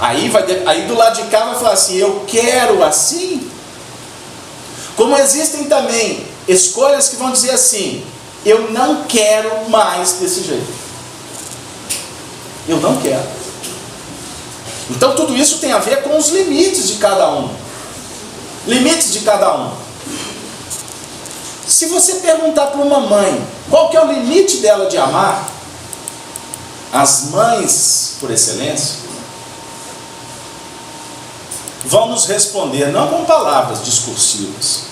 Aí do lado de cá vai falar assim: eu quero assim. Como existem também escolhas que vão dizer assim: eu não quero mais desse jeito. Eu não quero. Então tudo isso tem a ver com os limites de cada um. Limites de cada um. Se você perguntar para uma mãe qual que é o limite dela de amar, as mães por excelência, vão nos responder não com palavras discursivas,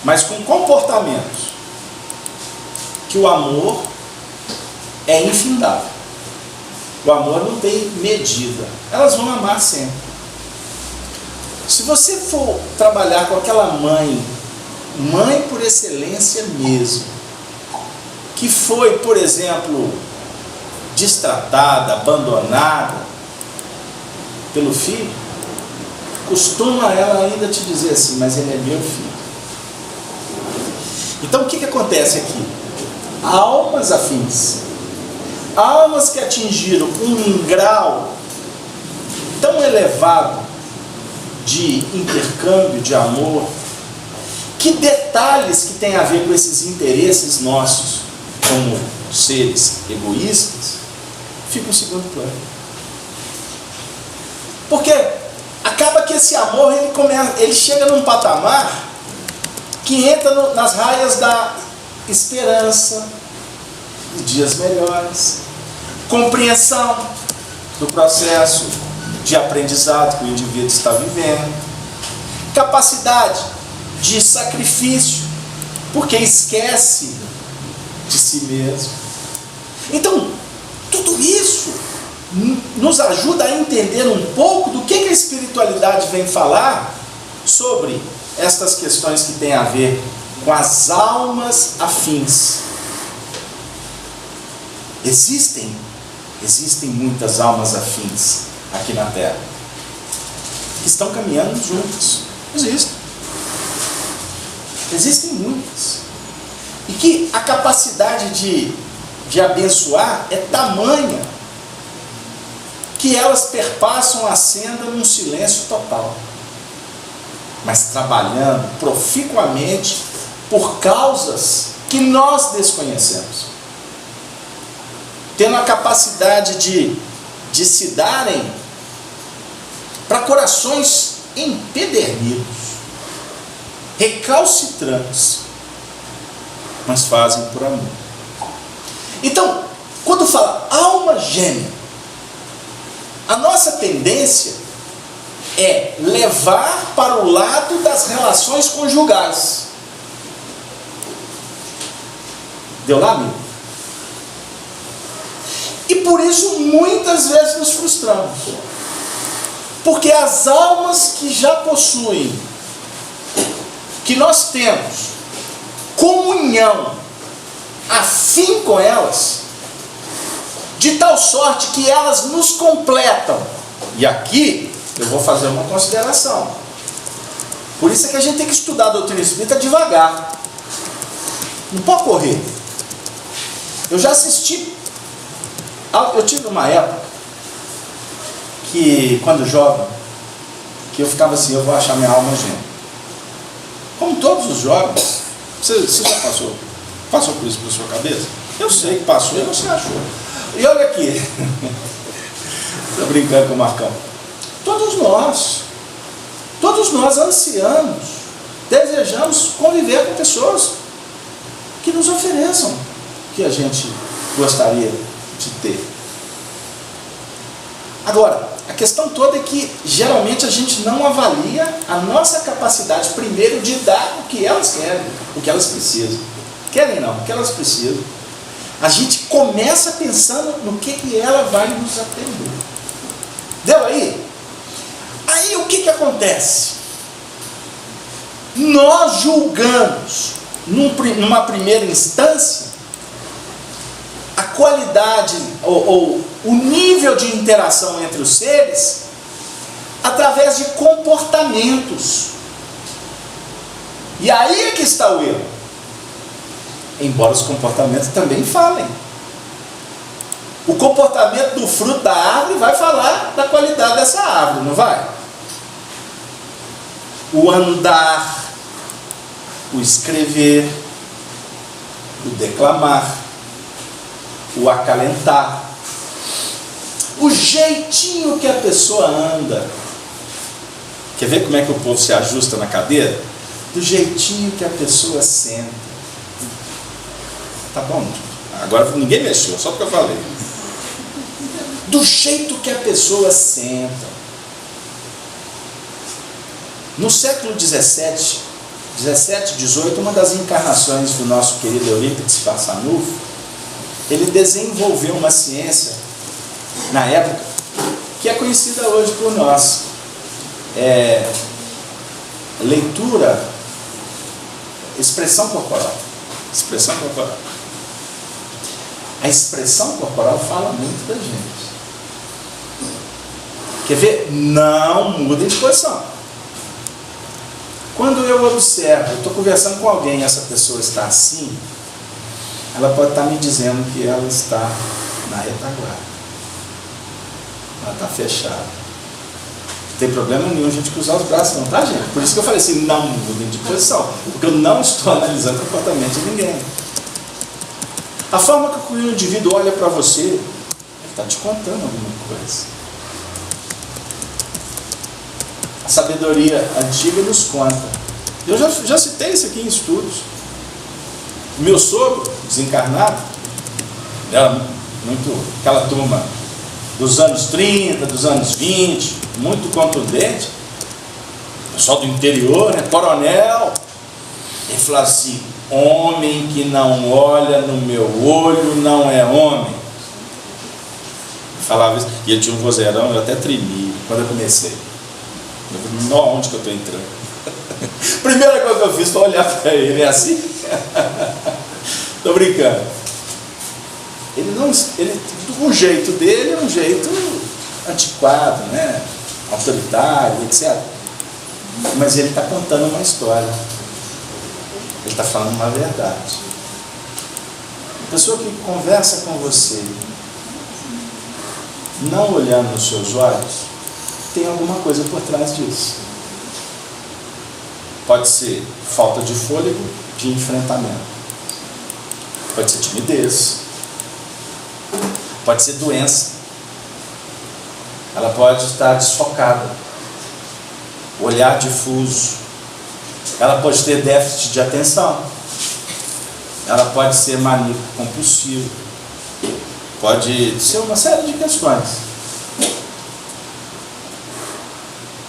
mas com comportamentos, que o amor é infindável. O amor não tem medida. Elas vão amar sempre. Se você for trabalhar com aquela mãe por excelência mesmo, que foi, por exemplo, destratada, abandonada pelo filho, costuma ela ainda te dizer assim: mas ele é meu filho. Então o que acontece aqui? Almas afins, almas que atingiram um grau tão elevado de intercâmbio, de amor, que detalhes que tem a ver com esses interesses nossos, como seres egoístas, ficam em segundo plano. Porque acaba que esse amor ele chega num patamar que entra nas raias da esperança de dias melhores, compreensão do processo de aprendizado que o indivíduo está vivendo, capacidade de sacrifício, porque esquece de si mesmo. Então, tudo isso nos ajuda a entender um pouco do que a espiritualidade vem falar sobre estas questões que têm a ver com as almas afins. Existem muitas almas afins aqui na Terra, que estão caminhando juntas. Existem muitas. E que a capacidade de abençoar é tamanha que elas perpassam a senda num silêncio total, mas trabalhando proficuamente por causas que nós desconhecemos, tendo a capacidade de se darem para corações empedernidos, recalcitrantes, mas fazem por amor. Então, quando fala alma gêmea, a nossa tendência é levar para o lado das relações conjugais. Deu lá, amigo? E por isso muitas vezes nos frustramos, porque as almas que já possuem, que nós temos comunhão afim com elas, de tal sorte que elas nos completam. E aqui eu vou fazer uma consideração. Por isso é que a gente tem que estudar a doutrina espírita devagar, não pode correr. Eu já assisti, eu tive uma época que, quando jovem, que eu ficava assim: eu vou achar minha alma gêmea. Como todos os jovens. Você já passou por isso pela sua cabeça? Eu sei que passou e você achou. E olha aqui, estou brincando com o Marcão. Todos nós ansiamos, desejamos conviver com pessoas que nos ofereçam o que a gente gostaria de ter. Agora, a questão toda é que geralmente a gente não avalia a nossa capacidade primeiro de dar o que elas querem, o que elas precisam. Querem não, o que elas precisam. A gente começa pensando no que ela vai nos atender. Deu aí? Aí o que acontece? Nós julgamos, numa primeira instância, a qualidade ou o nível de interação entre os seres através de comportamentos. E aí é que está o erro. Embora os comportamentos também falem. O comportamento do fruto da árvore vai falar da qualidade dessa árvore, não vai? O andar, o escrever, o declamar, o acalentar, o jeitinho que a pessoa anda. Quer ver como é que o povo se ajusta na cadeira? Do jeitinho que a pessoa senta. Tá bom? Agora ninguém mexeu, só porque eu falei. do jeito que a pessoa senta. No século XVII, 18, uma das encarnações do nosso querido Eurípides Barçanufo, ele desenvolveu uma ciência, na época, que é conhecida hoje por nós. Leitura, expressão corporal. Expressão corporal. A expressão corporal fala muito da gente. Quer ver? Não muda de posição. Quando eu observo, eu estou conversando com alguém e essa pessoa está assim, ela pode estar me dizendo que ela está na retaguarda. Ela está fechada. Não tem problema nenhum a gente cruzar os braços, não, tá, gente? Por isso que eu falei assim, não mudem de posição, porque eu não estou analisando o comportamento de ninguém. A forma que o indivíduo olha para você, ele está te contando alguma coisa. A sabedoria antiga nos conta. Eu já citei isso aqui em estudos. O meu sogro, desencarnado, era muito aquela turma dos anos 30, dos anos 20, muito contundente, pessoal do interior, né, coronel. Ele falava assim: homem que não olha no meu olho não é homem. Eu falava isso, e ele tinha um vozeirão, eu até tremi quando eu comecei. Eu falei, não, onde que eu estou entrando? Primeira coisa que eu fiz foi olhar para ele, é assim? Estou brincando. O jeito dele é um jeito antiquado, né? Autoritário, etc. Mas ele está contando uma história. Ele está falando uma verdade. A pessoa que conversa com você, não olhando nos seus olhos, tem alguma coisa por trás disso. Pode ser falta de fôlego, de enfrentamento. Pode ser timidez. Pode ser doença. Ela pode estar desfocada. Olhar difuso. Ela pode ter déficit de atenção. Ela pode ser maníaco compulsivo. Pode ser uma série de questões.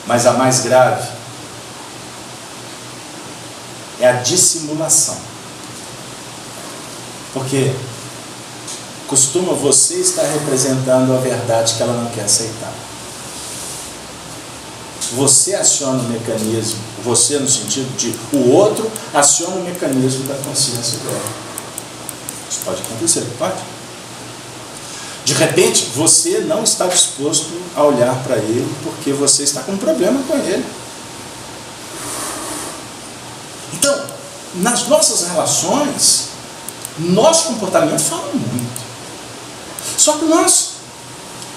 Mas a mais grave é a dissimulação. Porque costuma você estar representando a verdade que ela não quer aceitar. Você aciona o mecanismo, você no sentido de o outro aciona o mecanismo da consciência dela. Isso pode acontecer, pode? De repente, você não está disposto a olhar para ele porque você está com um problema com ele. Então, nas nossas relações, nosso comportamento fala muito. Só que nós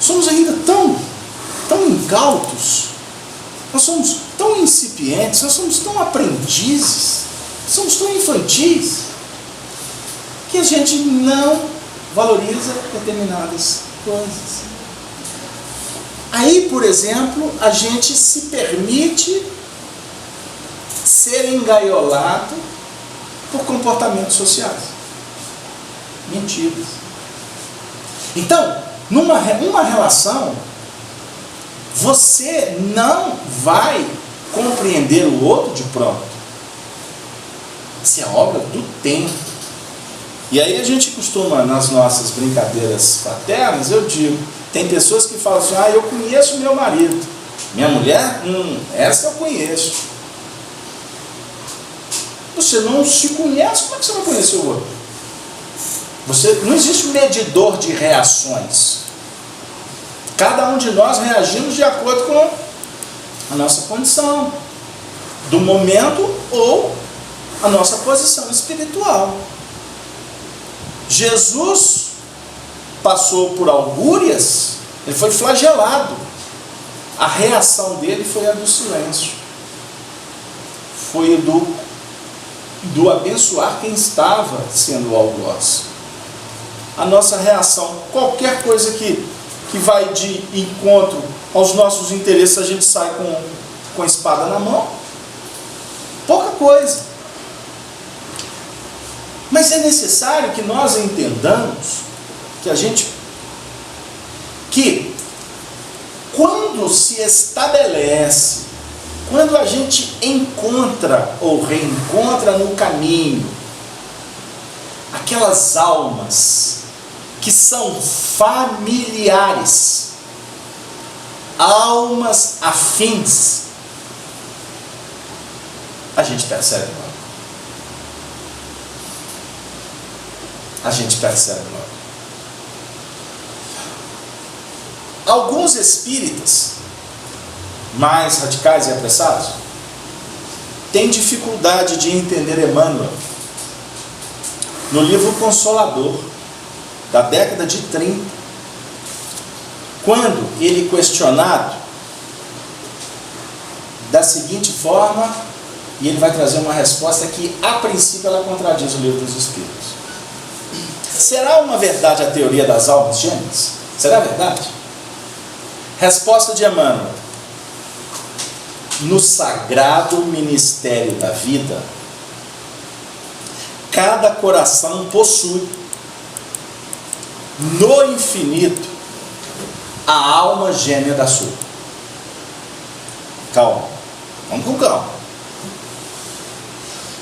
somos ainda tão incautos, nós somos tão incipientes, nós somos tão aprendizes, somos tão infantis, que a gente não valoriza determinadas coisas. Aí, por exemplo, a gente se permite ser engaiolado por comportamentos sociais, mentiras. Então, numa relação, você não vai compreender o outro de pronto. Isso é obra do tempo. E aí a gente costuma, nas nossas brincadeiras fraternas, eu digo, tem pessoas que falam assim, eu conheço meu marido. Minha mulher, essa eu conheço. Você não se conhece, como é que você vai conhecer o outro? Não existe medidor de reações. Cada um de nós reagimos de acordo com a nossa condição, do momento ou a nossa posição espiritual. Jesus passou por algures, ele foi flagelado. A reação dele foi a do silêncio. Foi do abençoar quem estava sendo algoz. A nossa reação, qualquer coisa que vai de encontro aos nossos interesses, a gente sai com a espada na mão. Pouca coisa. Mas é necessário que nós entendamos que a gente que quando se estabelece, quando a gente encontra ou reencontra no caminho aquelas almas que são familiares, almas afins, a gente percebe logo. A gente percebe logo. Alguns espíritas mais radicais e apressados têm dificuldade de entender Emmanuel. No livro Consolador, da década de 30, quando ele questionado da seguinte forma, e ele vai trazer uma resposta que a princípio ela contradiz o livro dos Espíritos. Será uma verdade a teoria das almas gêmeas? Será verdade? Resposta de Emmanuel: no sagrado ministério da vida, cada coração possui no infinito a alma gêmea da sua. Calma, vamos com calma.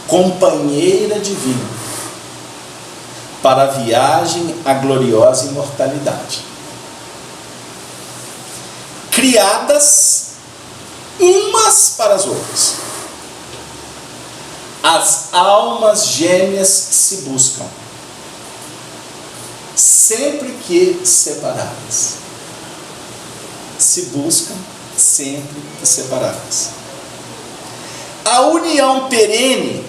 Companheira divina para a viagem à gloriosa imortalidade, criadas umas para as outras. As almas gêmeas se buscam, sempre que separadas. Se buscam, sempre que separadas. A união perene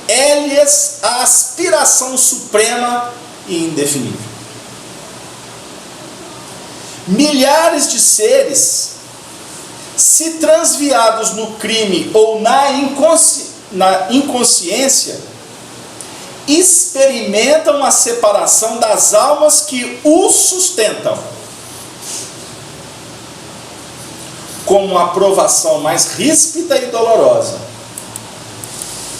é-lhes a aspiração suprema e indefinível. Milhares de seres, se transviados no crime ou na inconsciência, experimentam a separação das almas que os sustentam, com uma provação mais ríspida e dolorosa.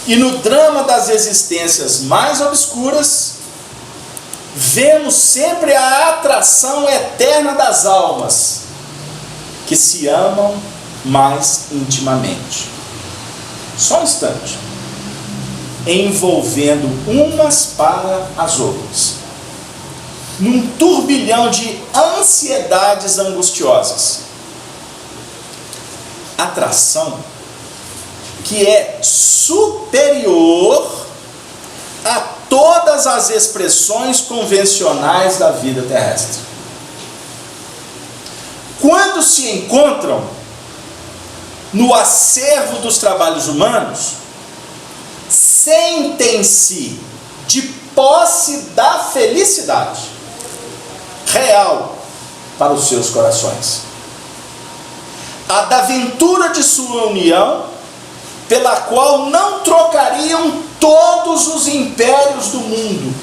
E no drama das existências mais obscuras, vemos sempre a atração eterna das almas que se amam mais intimamente. Só um instante. Envolvendo umas para as outras, num turbilhão de ansiedades angustiosas. Atração que é superior a todas as expressões convencionais da vida terrestre. Quando se encontram no acervo dos trabalhos humanos, sentem-se de posse da felicidade real para os seus corações, a da ventura de sua união, pela qual não trocariam todos os impérios do mundo.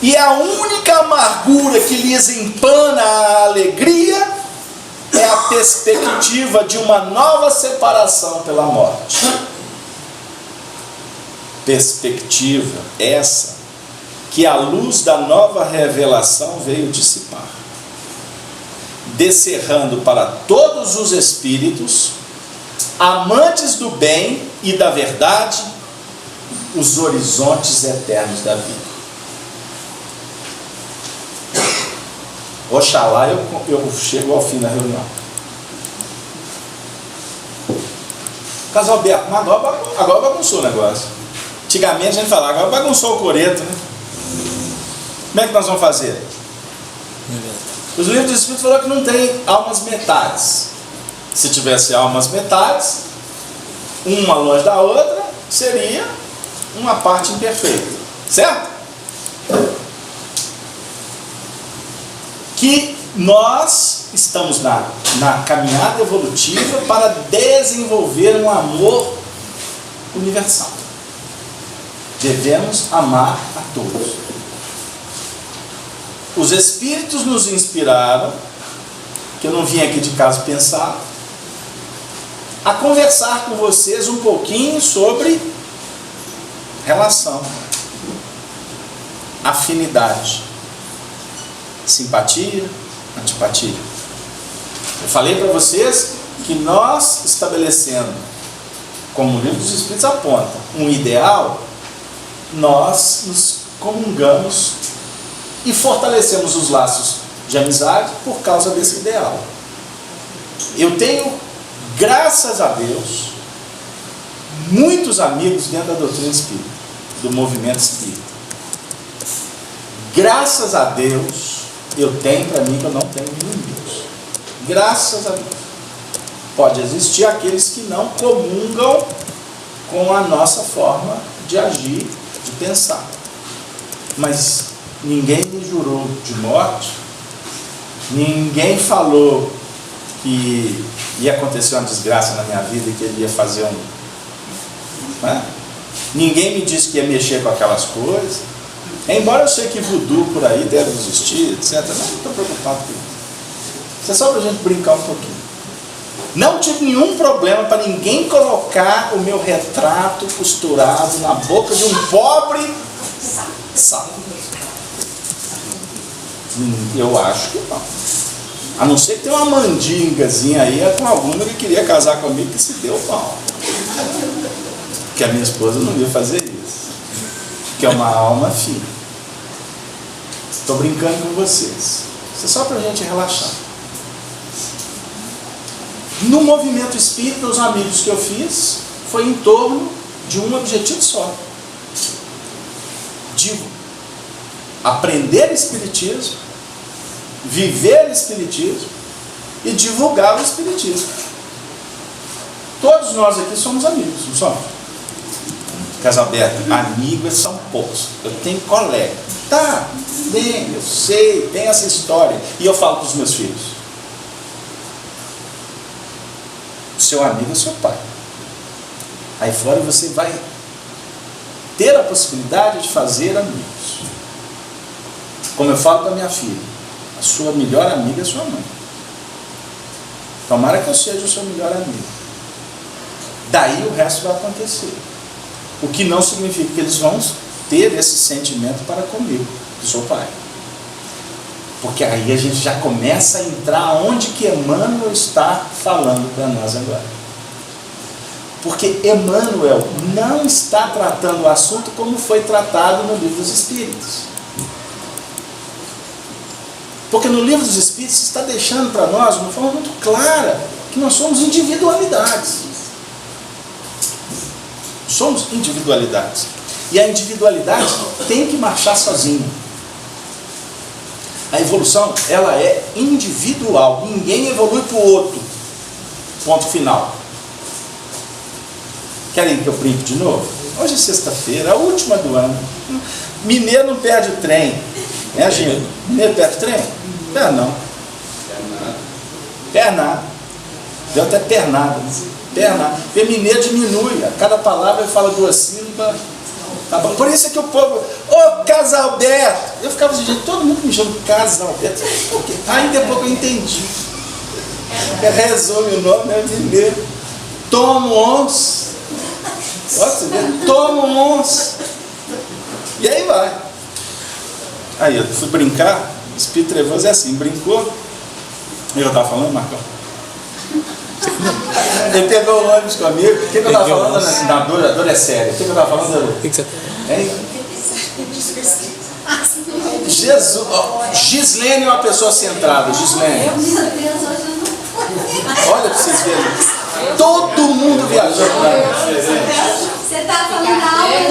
E a única amargura que lhes empana a alegria é a perspectiva de uma nova separação pela morte. Perspectiva essa que a luz da nova revelação veio dissipar, descerrando para todos os espíritos, amantes do bem e da verdade, os horizontes eternos da vida. Oxalá eu chego ao fim da reunião. Casal Alberto, mas agora bagunçou o negócio. Antigamente a gente falava, agora bagunçou o coreto, né? Como é que nós vamos fazer? Os livros dos Espíritos falaram que não tem almas metades. Se tivesse almas metades, uma longe da outra, seria uma parte imperfeita. Certo? Que nós estamos na caminhada evolutiva para desenvolver um amor universal. Devemos amar a todos. Os Espíritos nos inspiraram, que eu não vim aqui de caso pensar, a conversar com vocês um pouquinho sobre relação, afinidade. simpatia, antipatia. Eu falei para vocês que nós estabelecendo, como o Livro dos Espíritos aponta, um ideal, nós nos comungamos e fortalecemos os laços de amizade por causa desse ideal. Eu tenho, graças a Deus, muitos amigos dentro da doutrina espírita, do movimento espírita. Graças a Deus, eu tenho para mim que eu não tenho inimigos. Graças a Deus. Pode existir aqueles que não comungam com a nossa forma de agir, de pensar. Mas ninguém me jurou de morte, ninguém falou que ia acontecer uma desgraça na minha vida e que ele ia fazer né? Ninguém me disse que ia mexer com aquelas coisas. Embora eu sei que voodoo por aí deve existir, etc. Não estou preocupado com isso. Isso é só para a gente brincar um pouquinho. Não tive nenhum problema para ninguém colocar o meu retrato costurado na boca de um pobre sapo. Eu acho que não. A não ser que tenha uma mandingazinha aí com alguma que queria casar comigo que se deu mal. Que a minha esposa não ia fazer isso. Que é uma alma fina. Estou brincando com vocês. Isso é só para a gente relaxar. No movimento espírita, os amigos que eu fiz foi em torno de um objetivo só: de aprender espiritismo, viver espiritismo e divulgar o espiritismo. Todos nós aqui somos amigos, não somos? Casalberto, amigos são poucos. Eu tenho colega. Tá, tem, eu sei, tem essa história. E eu falo para os meus filhos: o seu amigo é seu pai. Aí fora você vai ter a possibilidade de fazer amigos. Como eu falo para minha filha, a sua melhor amiga é sua mãe. Tomara que eu seja o seu melhor amigo. Daí o resto vai acontecer. O que não significa que eles vão ter esse sentimento para comigo, que sou pai. Porque aí a gente já começa a entrar onde que Emmanuel está falando para nós agora. Porque Emmanuel não está tratando o assunto como foi tratado no Livro dos Espíritos. Porque no Livro dos Espíritos está deixando para nós, de uma forma muito clara, que nós somos individualidades. Somos individualidades. E a individualidade tem que marchar sozinha. A evolução, ela é individual. Ninguém evolui para o outro. Ponto final. Querem que eu brinque de novo? Hoje é sexta-feira, a última do ano. Mineiro não perde o trem. Né, Gino? Mineiro perde o trem? Perde não. Pernada. Deu até pernada. Pernada. Porque mineiro diminui. A cada palavra ele fala duas sílabas. Tá bom. Por isso é que o povo, ô Casalberto, eu ficava assim, gente, todo mundo me chama de Casalberto. Por quê? Aí depois eu entendi. Resume o nome, é mineiro. Tomo uns. Tomo uns. E aí vai. Aí eu fui brincar, o Espírito Trevoso é assim, brincou. Eu estava falando, Marcão? Ele pegou o ônibus comigo. O que eu estava falando? A dor é séria. O que eu estava falando? O que você Hein? Jesus. Gislene é uma pessoa centrada. Gislene. Olha para vocês verem. Todo mundo viajando para mim. Você está falando da aula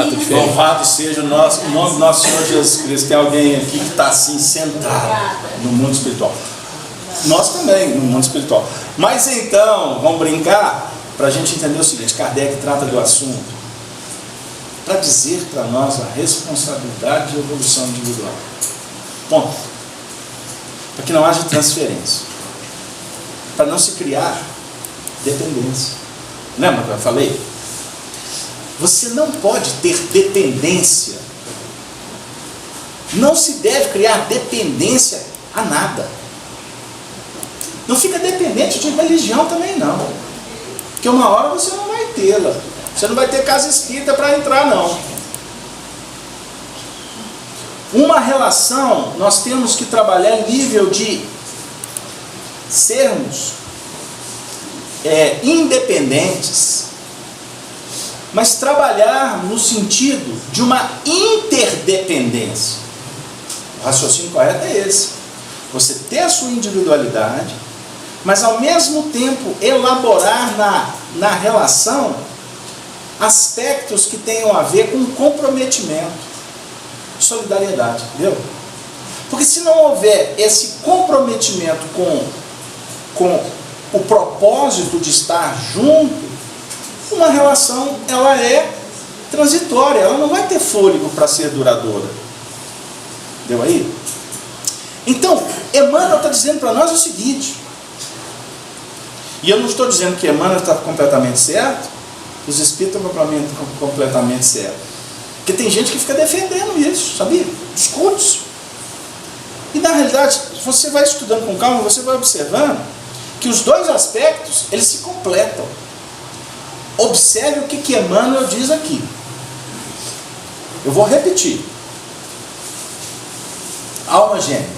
de Louvado seja o nome do nosso Senhor Jesus Cristo. Tem alguém aqui que está assim centrado no mundo espiritual. Nós também, no mundo espiritual. Mas então, vamos brincar para a gente entender o seguinte: Kardec trata do assunto para dizer para nós a responsabilidade de evolução individual. Ponto. Para que não haja transferência. Para não se criar dependência. Lembra que eu falei? Você não pode ter dependência. Não se deve criar dependência a nada. Não fica dependente de religião também não. Porque uma hora você não vai tê-la. Você não vai ter casa espírita para entrar não. Uma relação, nós temos que trabalhar em nível de sermos independentes, mas trabalhar no sentido de uma interdependência. O raciocínio correto é esse. Você ter a sua individualidade, mas ao mesmo tempo elaborar na relação aspectos que tenham a ver com comprometimento, solidariedade, entendeu? Porque se não houver esse comprometimento com o propósito de estar junto, uma relação, ela é transitória, ela não vai ter fôlego para ser duradoura. Deu aí? Então, Emmanuel está dizendo para nós o seguinte, e eu não estou dizendo que Emmanuel está completamente certo, os espíritos estão completamente certos, porque tem gente que fica defendendo isso, sabia? Discute. E na realidade, você vai estudando com calma, você vai observando que os dois aspectos, eles se completam. Observe o que Emmanuel diz aqui. Eu vou repetir. Almas gêmeas,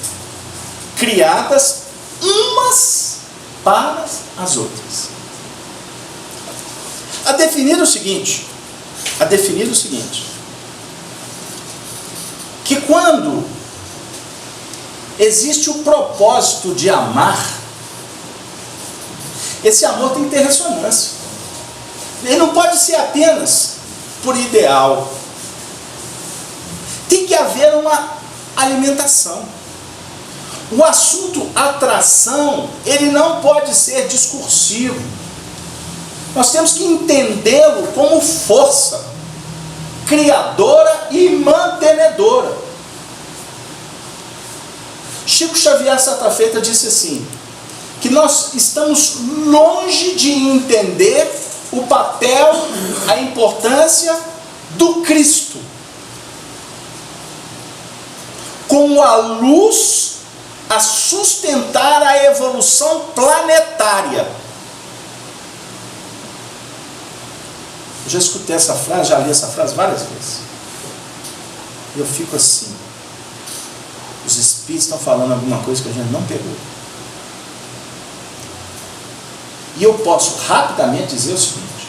criadas umas para as outras. A definir o seguinte, que quando existe o propósito de amar, esse amor tem que ter ressonância. Ele não pode ser apenas por ideal. Tem que haver uma alimentação. O assunto atração, ele não pode ser discursivo. Nós temos que entendê-lo como força criadora e mantenedora. Chico Xavier, certa feita, disse assim, que nós estamos longe de entender o papel, a importância do Cristo como a luz a sustentar a evolução planetária. Eu já escutei essa frase, já li essa frase várias vezes. E eu fico assim, os espíritos estão falando alguma coisa que a gente não pegou. E eu posso rapidamente dizer o seguinte,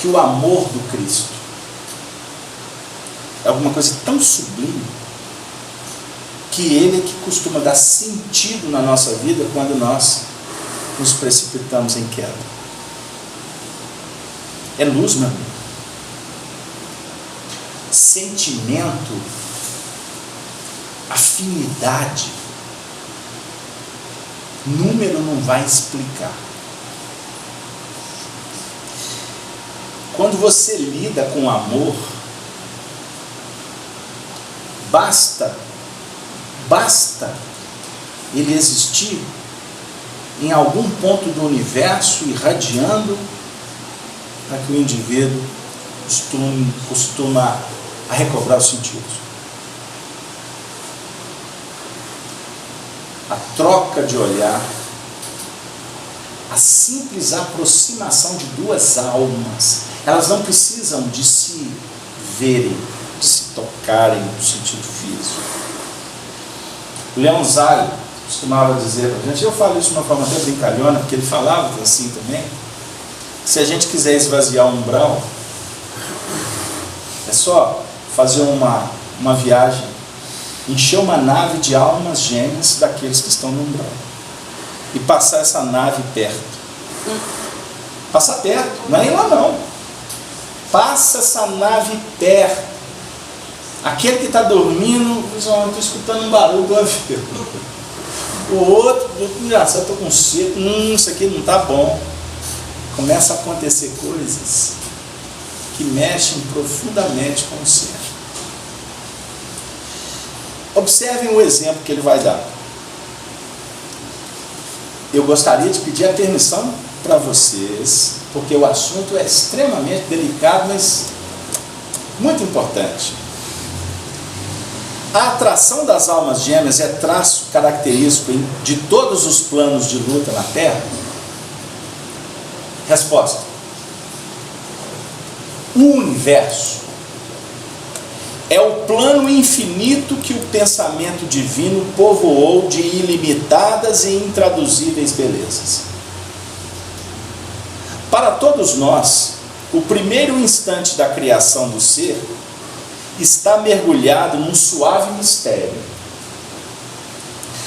que o amor do Cristo é alguma coisa tão sublime, que Ele é que costuma dar sentido na nossa vida quando nós nos precipitamos em queda. É luz, meu amigo. Sentimento, afinidade, número não vai explicar. Quando você lida com amor, basta ele existir em algum ponto do universo, irradiando, para que o indivíduo costuma a recobrar os sentidos. A troca de olhar, a simples aproximação de duas almas, elas não precisam de se verem, de se tocarem no sentido físico. O Leon Zay costumava dizer para a gente, eu falo isso de uma forma até brincalhona, porque ele falava assim também, se a gente quiser esvaziar o umbral, é só fazer uma viagem, encher uma nave de almas gêmeas daqueles que estão no umbral e passar essa nave perto. Passar perto, não é ir lá não. Passa essa nave perto. Aquele que está dormindo, estou escutando um barulho do avião. O outro, engraçado, estou com sede, isso aqui não está bom. Começa a acontecer coisas que mexem profundamente com o ser. Observem o exemplo que ele vai dar. Eu gostaria de pedir a permissão para vocês, porque o assunto é extremamente delicado, mas muito importante. A atração das almas gêmeas é traço característico de todos os planos de luta na Terra? Resposta. O universo é o plano infinito que o pensamento divino povoou de ilimitadas e intraduzíveis belezas. Para todos nós, o primeiro instante da criação do ser está mergulhado num suave mistério,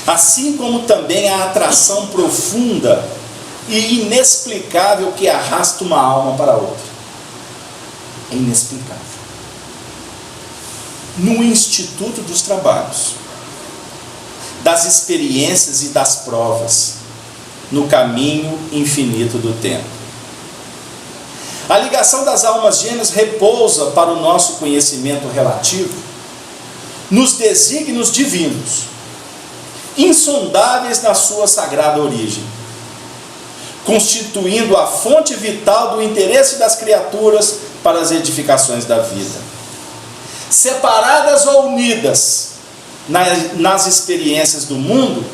assim como também a atração profunda e inexplicável que arrasta uma alma para outra. É inexplicável. No Instituto dos Trabalhos, das experiências e das provas, no caminho infinito do tempo. A ligação das almas gêmeas repousa para o nosso conhecimento relativo nos desígnios divinos, insondáveis na sua sagrada origem, constituindo a fonte vital do interesse das criaturas para as edificações da vida. Separadas ou unidas nas experiências do mundo,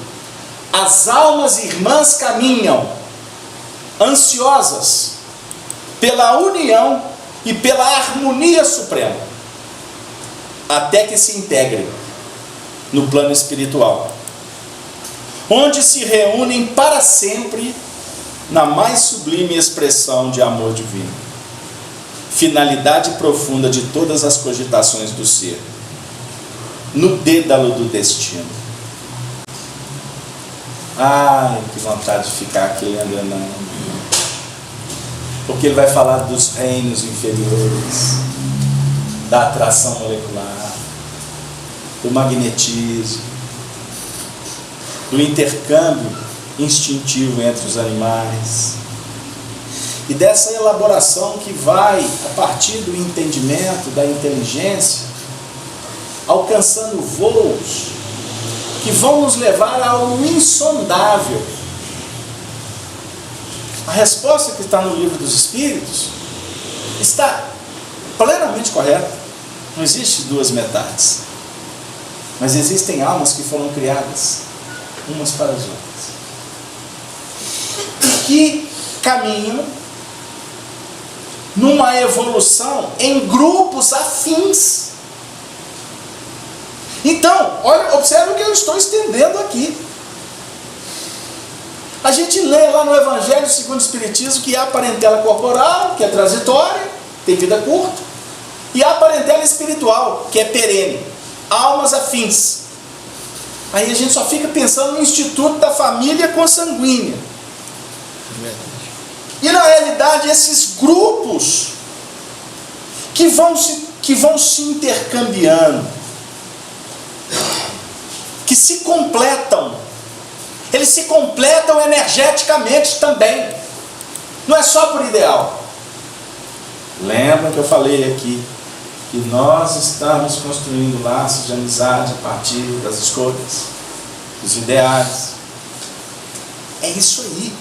as almas irmãs caminham, ansiosas, pela união e pela harmonia suprema, até que se integrem no plano espiritual, onde se reúnem para sempre na mais sublime expressão de amor divino, finalidade profunda de todas as cogitações do ser, no dédalo do destino. Ai, que vontade de ficar aqui lendo, porque ele vai falar dos reinos inferiores, da atração molecular, do magnetismo, do intercâmbio instintivo entre os animais, e dessa elaboração que vai, a partir do entendimento, da inteligência, alcançando voos que vão nos levar ao insondável. A resposta que está no Livro dos Espíritos está plenamente correta. Não existe duas metades, mas existem almas que foram criadas umas para as outras, e que caminham numa evolução em grupos afins. Então, olha, observe o que eu estou estendendo aqui. A gente lê lá no Evangelho segundo o Espiritismo que há a parentela corporal, que é transitória, tem vida curta, e há a parentela espiritual, que é perene, almas afins. Aí a gente só fica pensando no instituto da família consanguínea. E na realidade esses grupos que vão se intercambiando, que se completam, eles se completam energeticamente também, não é só por ideal. Lembra que eu falei aqui que nós estamos construindo laços de amizade a partir das escolhas, dos ideais. É isso aí.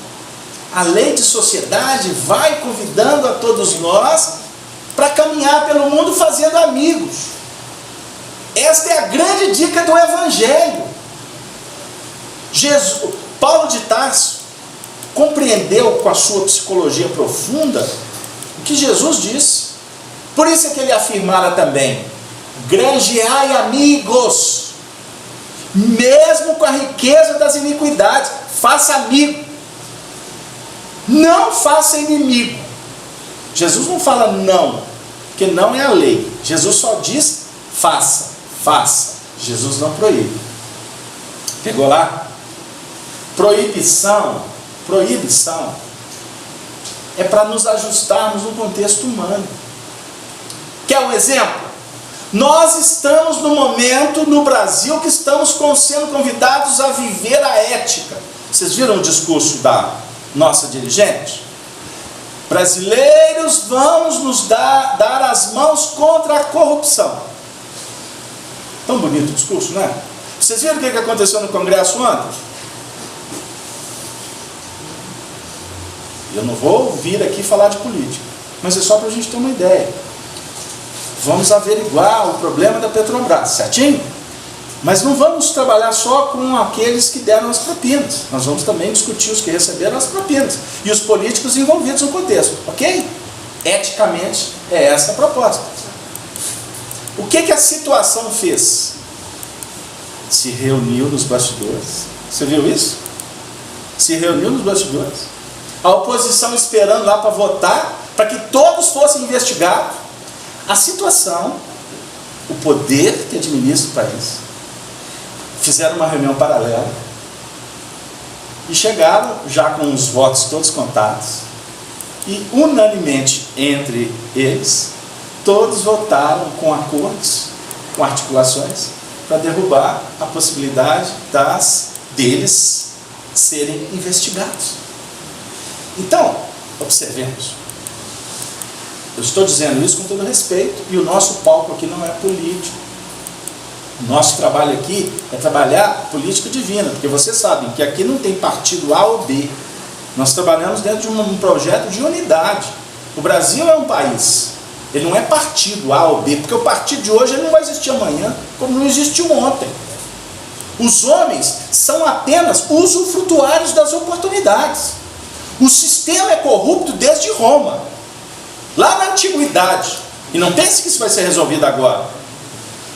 A lei de sociedade vai convidando a todos nós para caminhar pelo mundo fazendo amigos. Esta é a grande dica do Evangelho. Paulo de Tarso compreendeu com a sua psicologia profunda o que Jesus disse. Por isso é que ele afirmara também: granjeai amigos, mesmo com a riqueza das iniquidades, faça amigo, não faça inimigo. Jesus não fala não, porque não é a lei. Jesus só diz faça, faça. Jesus não proíbe. Pegou lá? Proibição é para nos ajustarmos no contexto humano. Quer um exemplo? Nós estamos no momento no Brasil que estamos sendo convidados a viver a ética. Vocês viram o discurso da nossa dirigente? Brasileiros, vamos nos dar as mãos contra a corrupção. Tão bonito o discurso, não é? Vocês viram o que aconteceu no Congresso ontem? Eu não vou vir aqui falar de política, mas é só para a gente ter uma ideia. Vamos averiguar o problema da Petrobras, certinho? Mas não vamos trabalhar só com aqueles que deram as propinas. Nós vamos também discutir os que receberam as propinas e os políticos envolvidos no contexto, ok? Eticamente é essa a proposta. O que a situação fez? Se reuniu nos bastidores. Você viu isso? Se reuniu nos bastidores. A oposição esperando lá para votar, para que todos fossem investigados. A situação, o poder que administra o país, fizeram uma reunião paralela e chegaram já com os votos todos contados e unanimemente entre eles, todos votaram com acordos, com articulações, para derrubar a possibilidade deles serem investigados. Então, observemos. Eu estou dizendo isso com todo respeito, e o nosso palco aqui não é político. O nosso trabalho aqui é trabalhar política divina, porque vocês sabem que aqui não tem partido A ou B. Nós trabalhamos dentro de um projeto de unidade. O Brasil é um país, ele não é partido A ou B, porque o partido de hoje ele não vai existir amanhã, como não existiu ontem. Os homens são apenas usufrutuários das oportunidades. O sistema é corrupto desde Roma, lá na antiguidade. E não pense que isso vai ser resolvido agora.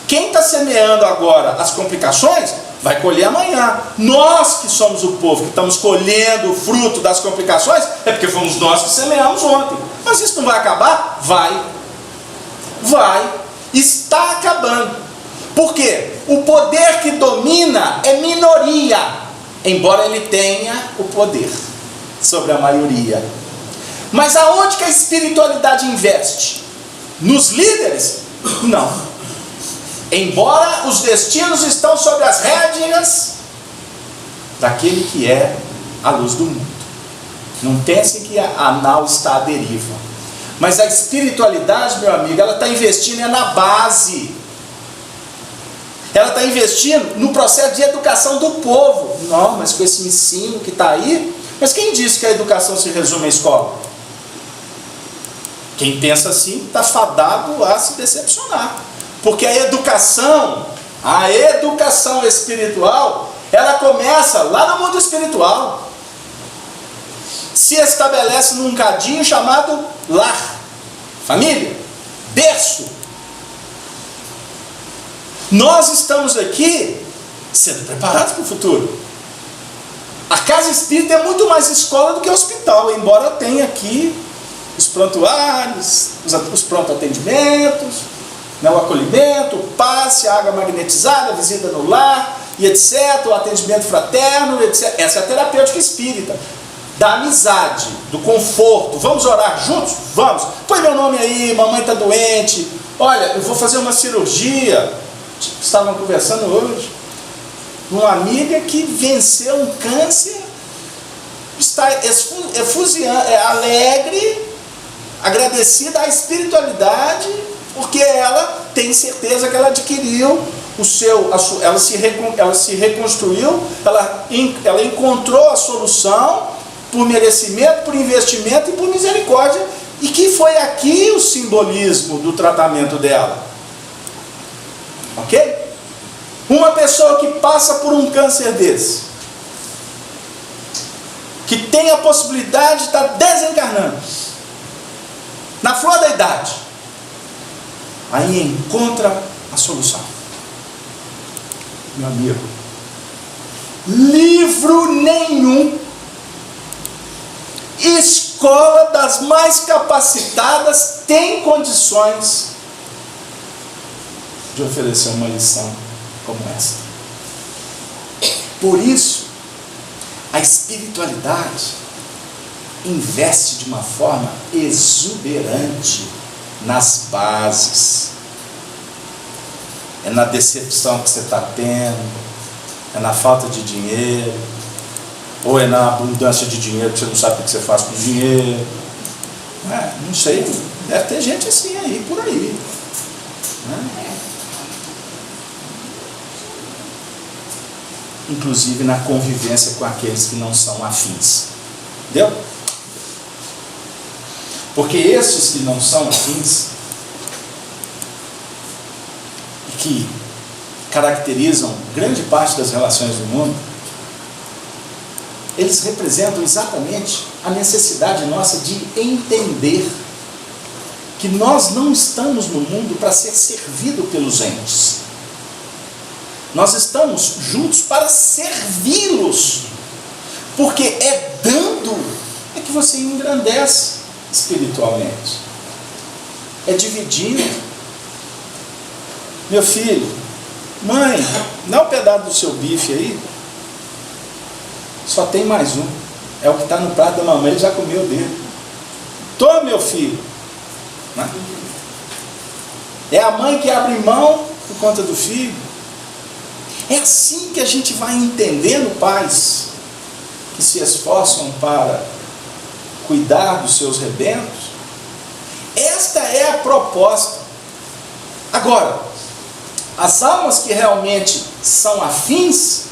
Quem está semeando agora as complicações, vai colher amanhã. Nós que somos o povo, que estamos colhendo o fruto das complicações, é porque fomos nós que semeamos ontem. Mas isso não vai acabar? Vai. Está acabando. Por quê? O poder que domina é minoria, embora ele tenha o poder sobre a maioria. Mas aonde que a espiritualidade investe? Nos líderes? Não. Embora os destinos estão sobre as rédeas daquele que é a luz do mundo. Não pensem que a nau está à deriva. Mas a espiritualidade, meu amigo, ela está investindo na base. Ela está investindo no processo de educação do povo. Não, mas com esse ensino que está aí. Mas quem disse que a educação se resume à escola? Quem pensa assim está fadado a se decepcionar. Porque a educação espiritual, ela começa lá no mundo espiritual. Se estabelece num cadinho chamado lar, família, berço. Nós estamos aqui sendo preparados para o futuro. A casa espírita é muito mais escola do que hospital, embora tenha aqui os prontuários, os pronto-atendimentos, o acolhimento, o passe, a água magnetizada, a visita no lar, e etc., o atendimento fraterno, etc. Essa é a terapêutica espírita, da amizade, do conforto. Vamos orar juntos? Vamos. Põe meu nome aí, mamãe está doente, olha, eu vou fazer uma cirurgia. Estavam conversando hoje, uma amiga que venceu um câncer, está alegre, agradecida à espiritualidade, porque ela tem certeza que ela adquiriu ela se reconstruiu, ela encontrou a solução por merecimento, por investimento e por misericórdia, e que foi aqui o simbolismo do tratamento dela. Ok? Uma pessoa que passa por um câncer desse, que tem a possibilidade de estar desencarnando, na flor da idade, aí encontra a solução. Meu amigo, livro nenhum, escola das mais capacitadas tem condições de oferecer uma lição como essa. Por isso, a espiritualidade investe de uma forma exuberante nas bases. É na decepção que você está tendo, é na falta de dinheiro, ou é na abundância de dinheiro que você não sabe o que você faz com o dinheiro. Não sei, deve ter gente assim aí, por aí. Inclusive na convivência com aqueles que não são afins. Entendeu? Porque esses que não são afins, que caracterizam grande parte das relações do mundo, eles representam exatamente a necessidade nossa de entender que nós não estamos no mundo para ser servido pelos entes. Nós estamos juntos para servi-los. Porque é dando é que você engrandece espiritualmente. É dividindo. Meu filho, mãe, dá um pedaço do seu bife aí. Só tem mais um. É o que está no prato da mamãe, ele já comeu dele. Toma, meu filho. É a mãe que abre mão por conta do filho. É assim que a gente vai entendendo pais que se esforçam para cuidar dos seus rebentos. Esta é a proposta. Agora, as almas que realmente são afins,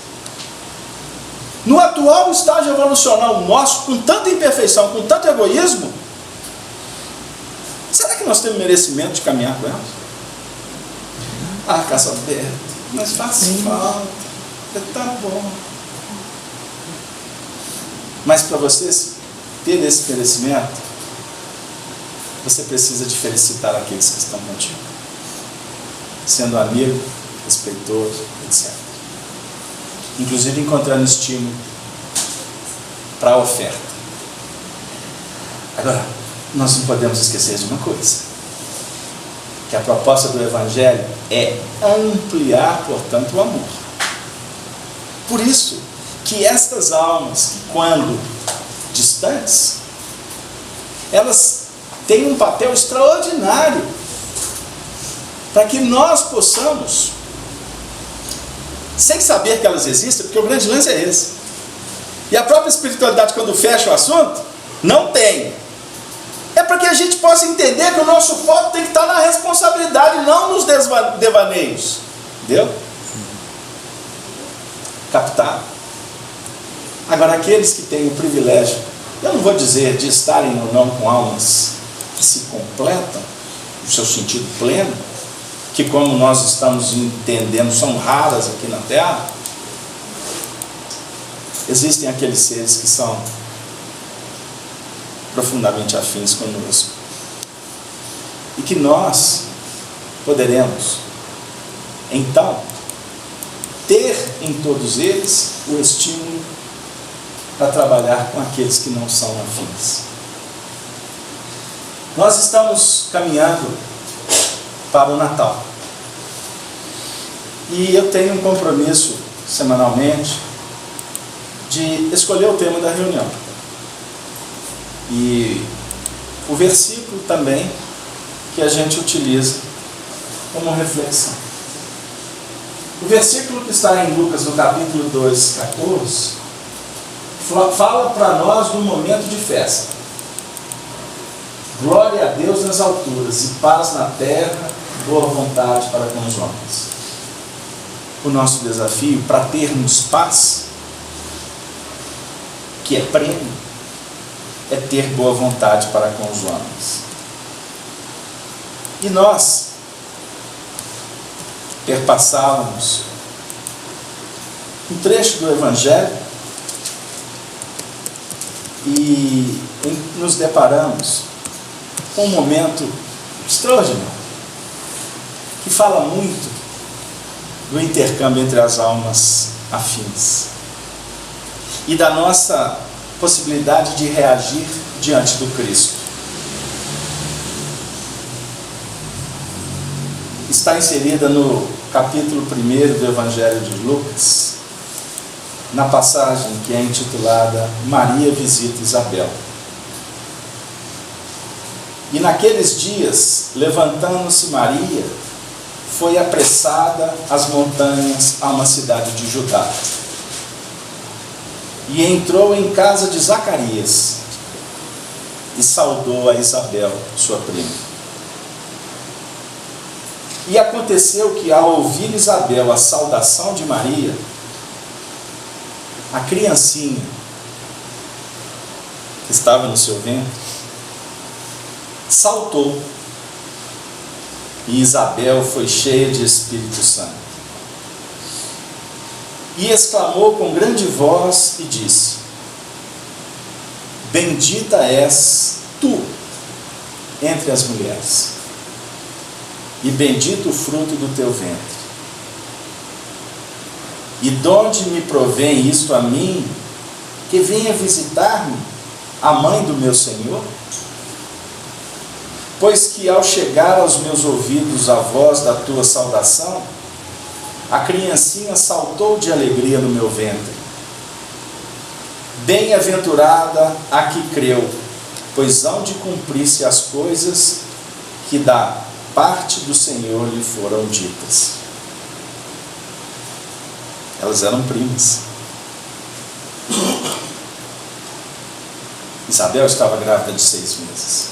no atual estágio evolucional nosso, com tanta imperfeição, com tanto egoísmo, será que nós temos merecimento de caminhar com elas? Ah, Cássio Alberto, mas faz falta. Tá bom. Mas para você ter esse merecimento, você precisa de felicitar aqueles que estão contigo, sendo amigo, respeitoso, etc. Inclusive encontrando estímulo para a oferta. Agora, nós não podemos esquecer de uma coisa, que a proposta do Evangelho é ampliar, portanto, o amor. Por isso que estas almas, que quando distantes, elas têm um papel extraordinário para que nós possamos, sem saber que elas existem, porque o grande lance é esse. E a própria espiritualidade, quando fecha o assunto, não tem. É para que a gente possa entender que o nosso foco tem que estar na responsabilidade, não nos devaneios. Entendeu? Captar. Agora, aqueles que têm o privilégio, eu não vou dizer de estarem ou não com almas que se completam, no seu sentido pleno, que como nós estamos entendendo, são raras aqui na Terra. Existem aqueles seres que são profundamente afins conosco, e que nós poderemos, então, ter em todos eles o estímulo para trabalhar com aqueles que não são afins. Nós estamos caminhando para o Natal, e eu tenho um compromisso semanalmente de escolher o tema da reunião. E o versículo também que a gente utiliza como reflexão. O versículo que está em Lucas, no capítulo 2, 14, fala para nós de um momento de festa. Glória a Deus nas alturas e paz na terra, boa vontade para com os homens. O nosso desafio para termos paz, que é prêmio, é ter boa vontade para com os homens. E nós perpassávamos um trecho do Evangelho e nos deparamos com um momento extraordinário, que fala muito do intercâmbio entre as almas afins e da nossa possibilidade de reagir diante do Cristo. Está inserida no capítulo 1 do Evangelho de Lucas, na passagem que é intitulada Maria visita Isabel. E naqueles dias, levantando-se Maria, foi apressada às montanhas a uma cidade de Judá. E entrou em casa de Zacarias e saudou a Isabel, sua prima. E aconteceu que, ao ouvir Isabel a saudação de Maria, a criancinha que estava no seu ventre saltou, e Isabel foi cheia de Espírito Santo. E exclamou com grande voz e disse: Bendita és tu entre as mulheres, e bendito o fruto do teu ventre. E donde me provém isto a mim, que venha visitar-me a mãe do meu Senhor? Pois que ao chegar aos meus ouvidos a voz da tua saudação, a criancinha saltou de alegria no meu ventre. Bem-aventurada a que creu, pois hão de cumprir-se as coisas que da parte do Senhor lhe foram ditas. Elas eram primas. Isabel estava grávida de 6 meses.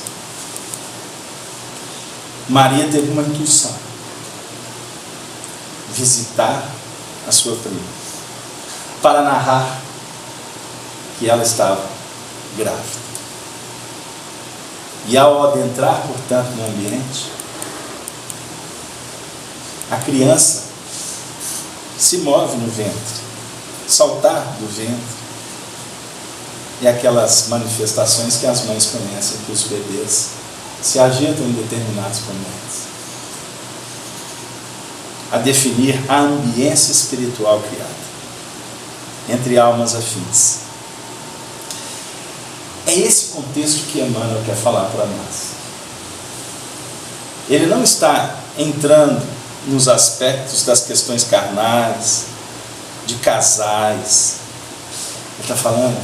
Maria teve uma intuição: visitar a sua prima, para narrar que ela estava grávida. E ao adentrar, portanto, no ambiente, a criança se move no ventre. Saltar do ventre é aquelas manifestações que as mães conhecem, que os bebês se agitam em determinados momentos, a definir a ambiência espiritual criada entre almas afins. É esse contexto que Emmanuel quer falar para nós. Ele não está entrando nos aspectos das questões carnais, de casais. Ele está falando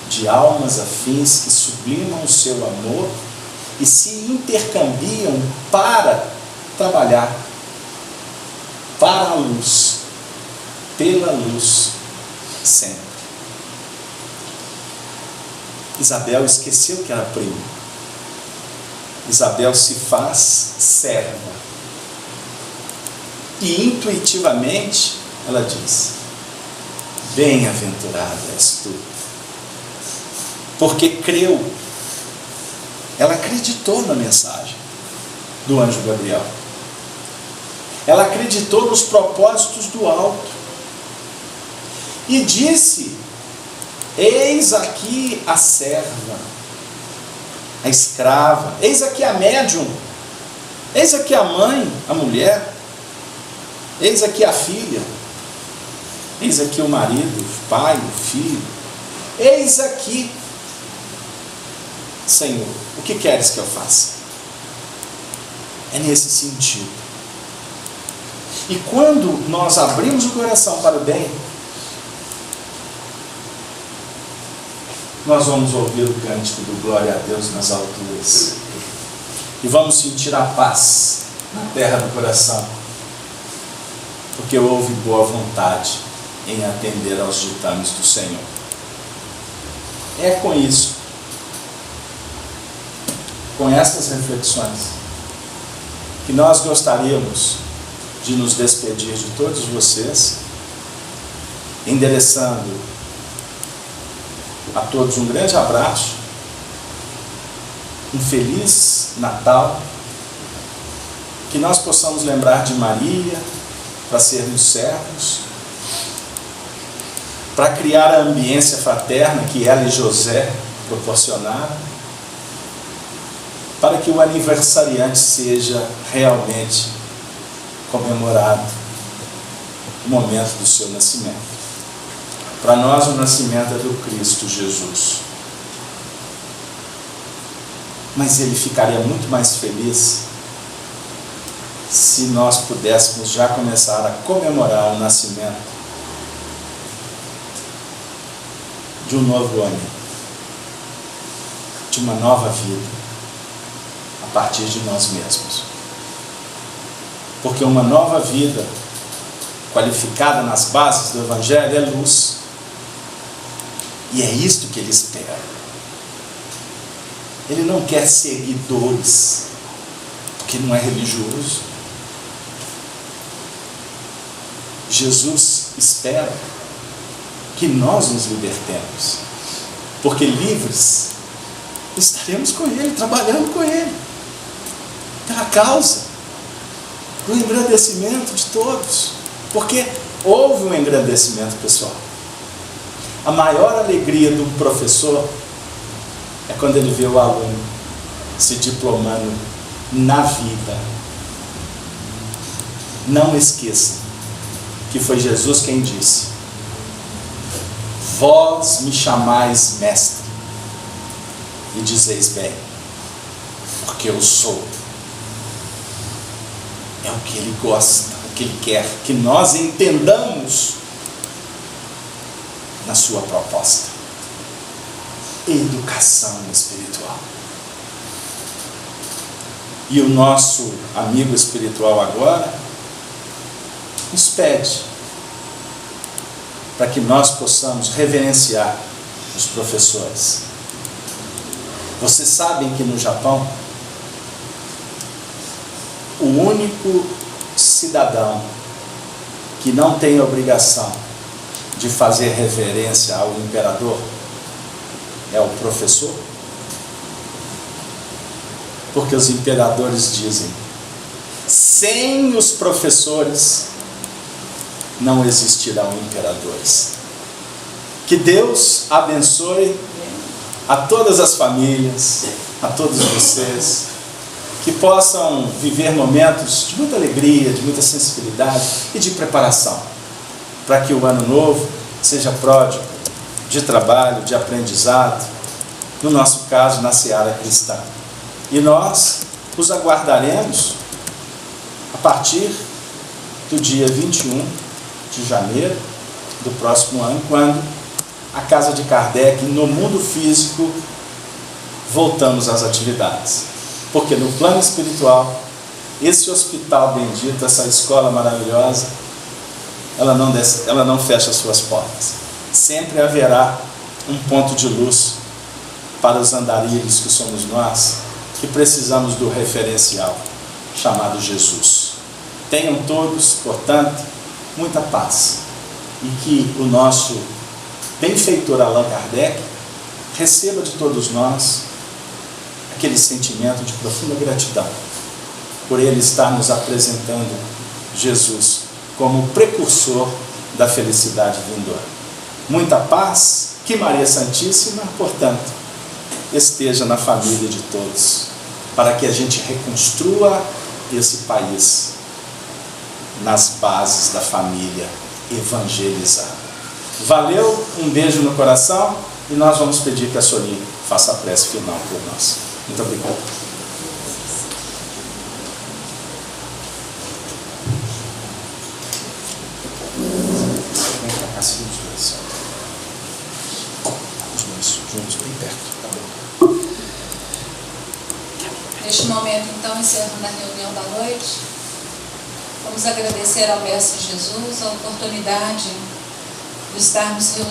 de almas afins que sublimam o seu amor e se intercambiam para trabalhar para a luz, pela luz, sempre. Isabel esqueceu que era prima. Isabel se faz serva. E intuitivamente ela diz: bem-aventurada és tu. Porque creu. Ela acreditou na mensagem do anjo Gabriel. Ela acreditou nos propósitos do alto. E disse: eis aqui a serva, a escrava, eis aqui a médium, eis aqui a mãe, a mulher, eis aqui a filha, eis aqui o marido, o pai, o filho, eis aqui, Senhor, o que queres que eu faça? É nesse sentido. E quando nós abrimos o coração para o bem, nós vamos ouvir o cântico do Glória a Deus nas alturas. E vamos sentir a paz na terra do coração. Porque houve boa vontade em atender aos ditames do Senhor. É com isso, com estas reflexões, que nós gostaríamos de nos despedir de todos vocês, endereçando a todos um grande abraço, um feliz Natal, que nós possamos lembrar de Maria, para sermos servos, para criar a ambiência fraterna que ela e José proporcionaram, para que o aniversariante seja realmente comemorado o momento do seu nascimento. Para nós o nascimento é do Cristo Jesus. Mas ele ficaria muito mais feliz se nós pudéssemos já começar a comemorar o nascimento de um novo homem, de uma nova vida, a partir de nós mesmos. Porque uma nova vida, qualificada nas bases do Evangelho, é luz. E é isto que ele espera. Ele não quer seguidores, porque não é religioso. Jesus espera que nós nos libertemos, porque livres estaremos com Ele, trabalhando com Ele, pela causa do engrandecimento de todos, porque houve um engrandecimento pessoal. A maior alegria de um professor é quando ele vê o aluno se diplomando na vida. Não esqueça que foi Jesus quem disse: vós me chamais mestre, e dizeis bem, porque eu sou. É o que Ele gosta, o que Ele quer que nós entendamos na sua proposta. Educação espiritual. E o nosso amigo espiritual agora nos pede para que nós possamos reverenciar os professores. Vocês sabem que no Japão, o único cidadão que não tem obrigação de fazer reverência ao imperador é o professor. Porque os imperadores dizem: sem os professores não existirão imperadores. Que Deus abençoe a todas as famílias, a todos vocês, que possam viver momentos de muita alegria, de muita sensibilidade e de preparação, para que o ano novo seja pródigo de trabalho, de aprendizado, no nosso caso, na seara cristã. E nós os aguardaremos a partir do dia 21 de janeiro do próximo ano, quando a Casa de Kardec, no mundo físico, voltamos às atividades. Porque no plano espiritual, esse hospital bendito, essa escola maravilhosa, ela não fecha suas portas. Sempre haverá um ponto de luz para os andarilhos que somos nós, que precisamos do referencial chamado Jesus. Tenham todos, portanto, muita paz, e que o nosso benfeitor Allan Kardec receba de todos nós aquele sentimento de profunda gratidão por ele estar nos apresentando Jesus como precursor da felicidade vindoura. Muita paz, que Maria Santíssima, portanto, esteja na família de todos, para que a gente reconstrua esse país nas bases da família evangelizada. Valeu, um beijo no coração, e nós vamos pedir que a Soninha faça a prece final por nós. Muito obrigado. Vem para cá, seguinte direção. Os dois juntos, bem perto. Tá bom. Neste momento, então, encerrando a reunião da noite, vamos agradecer ao Mestre Jesus a oportunidade de estarmos reunidos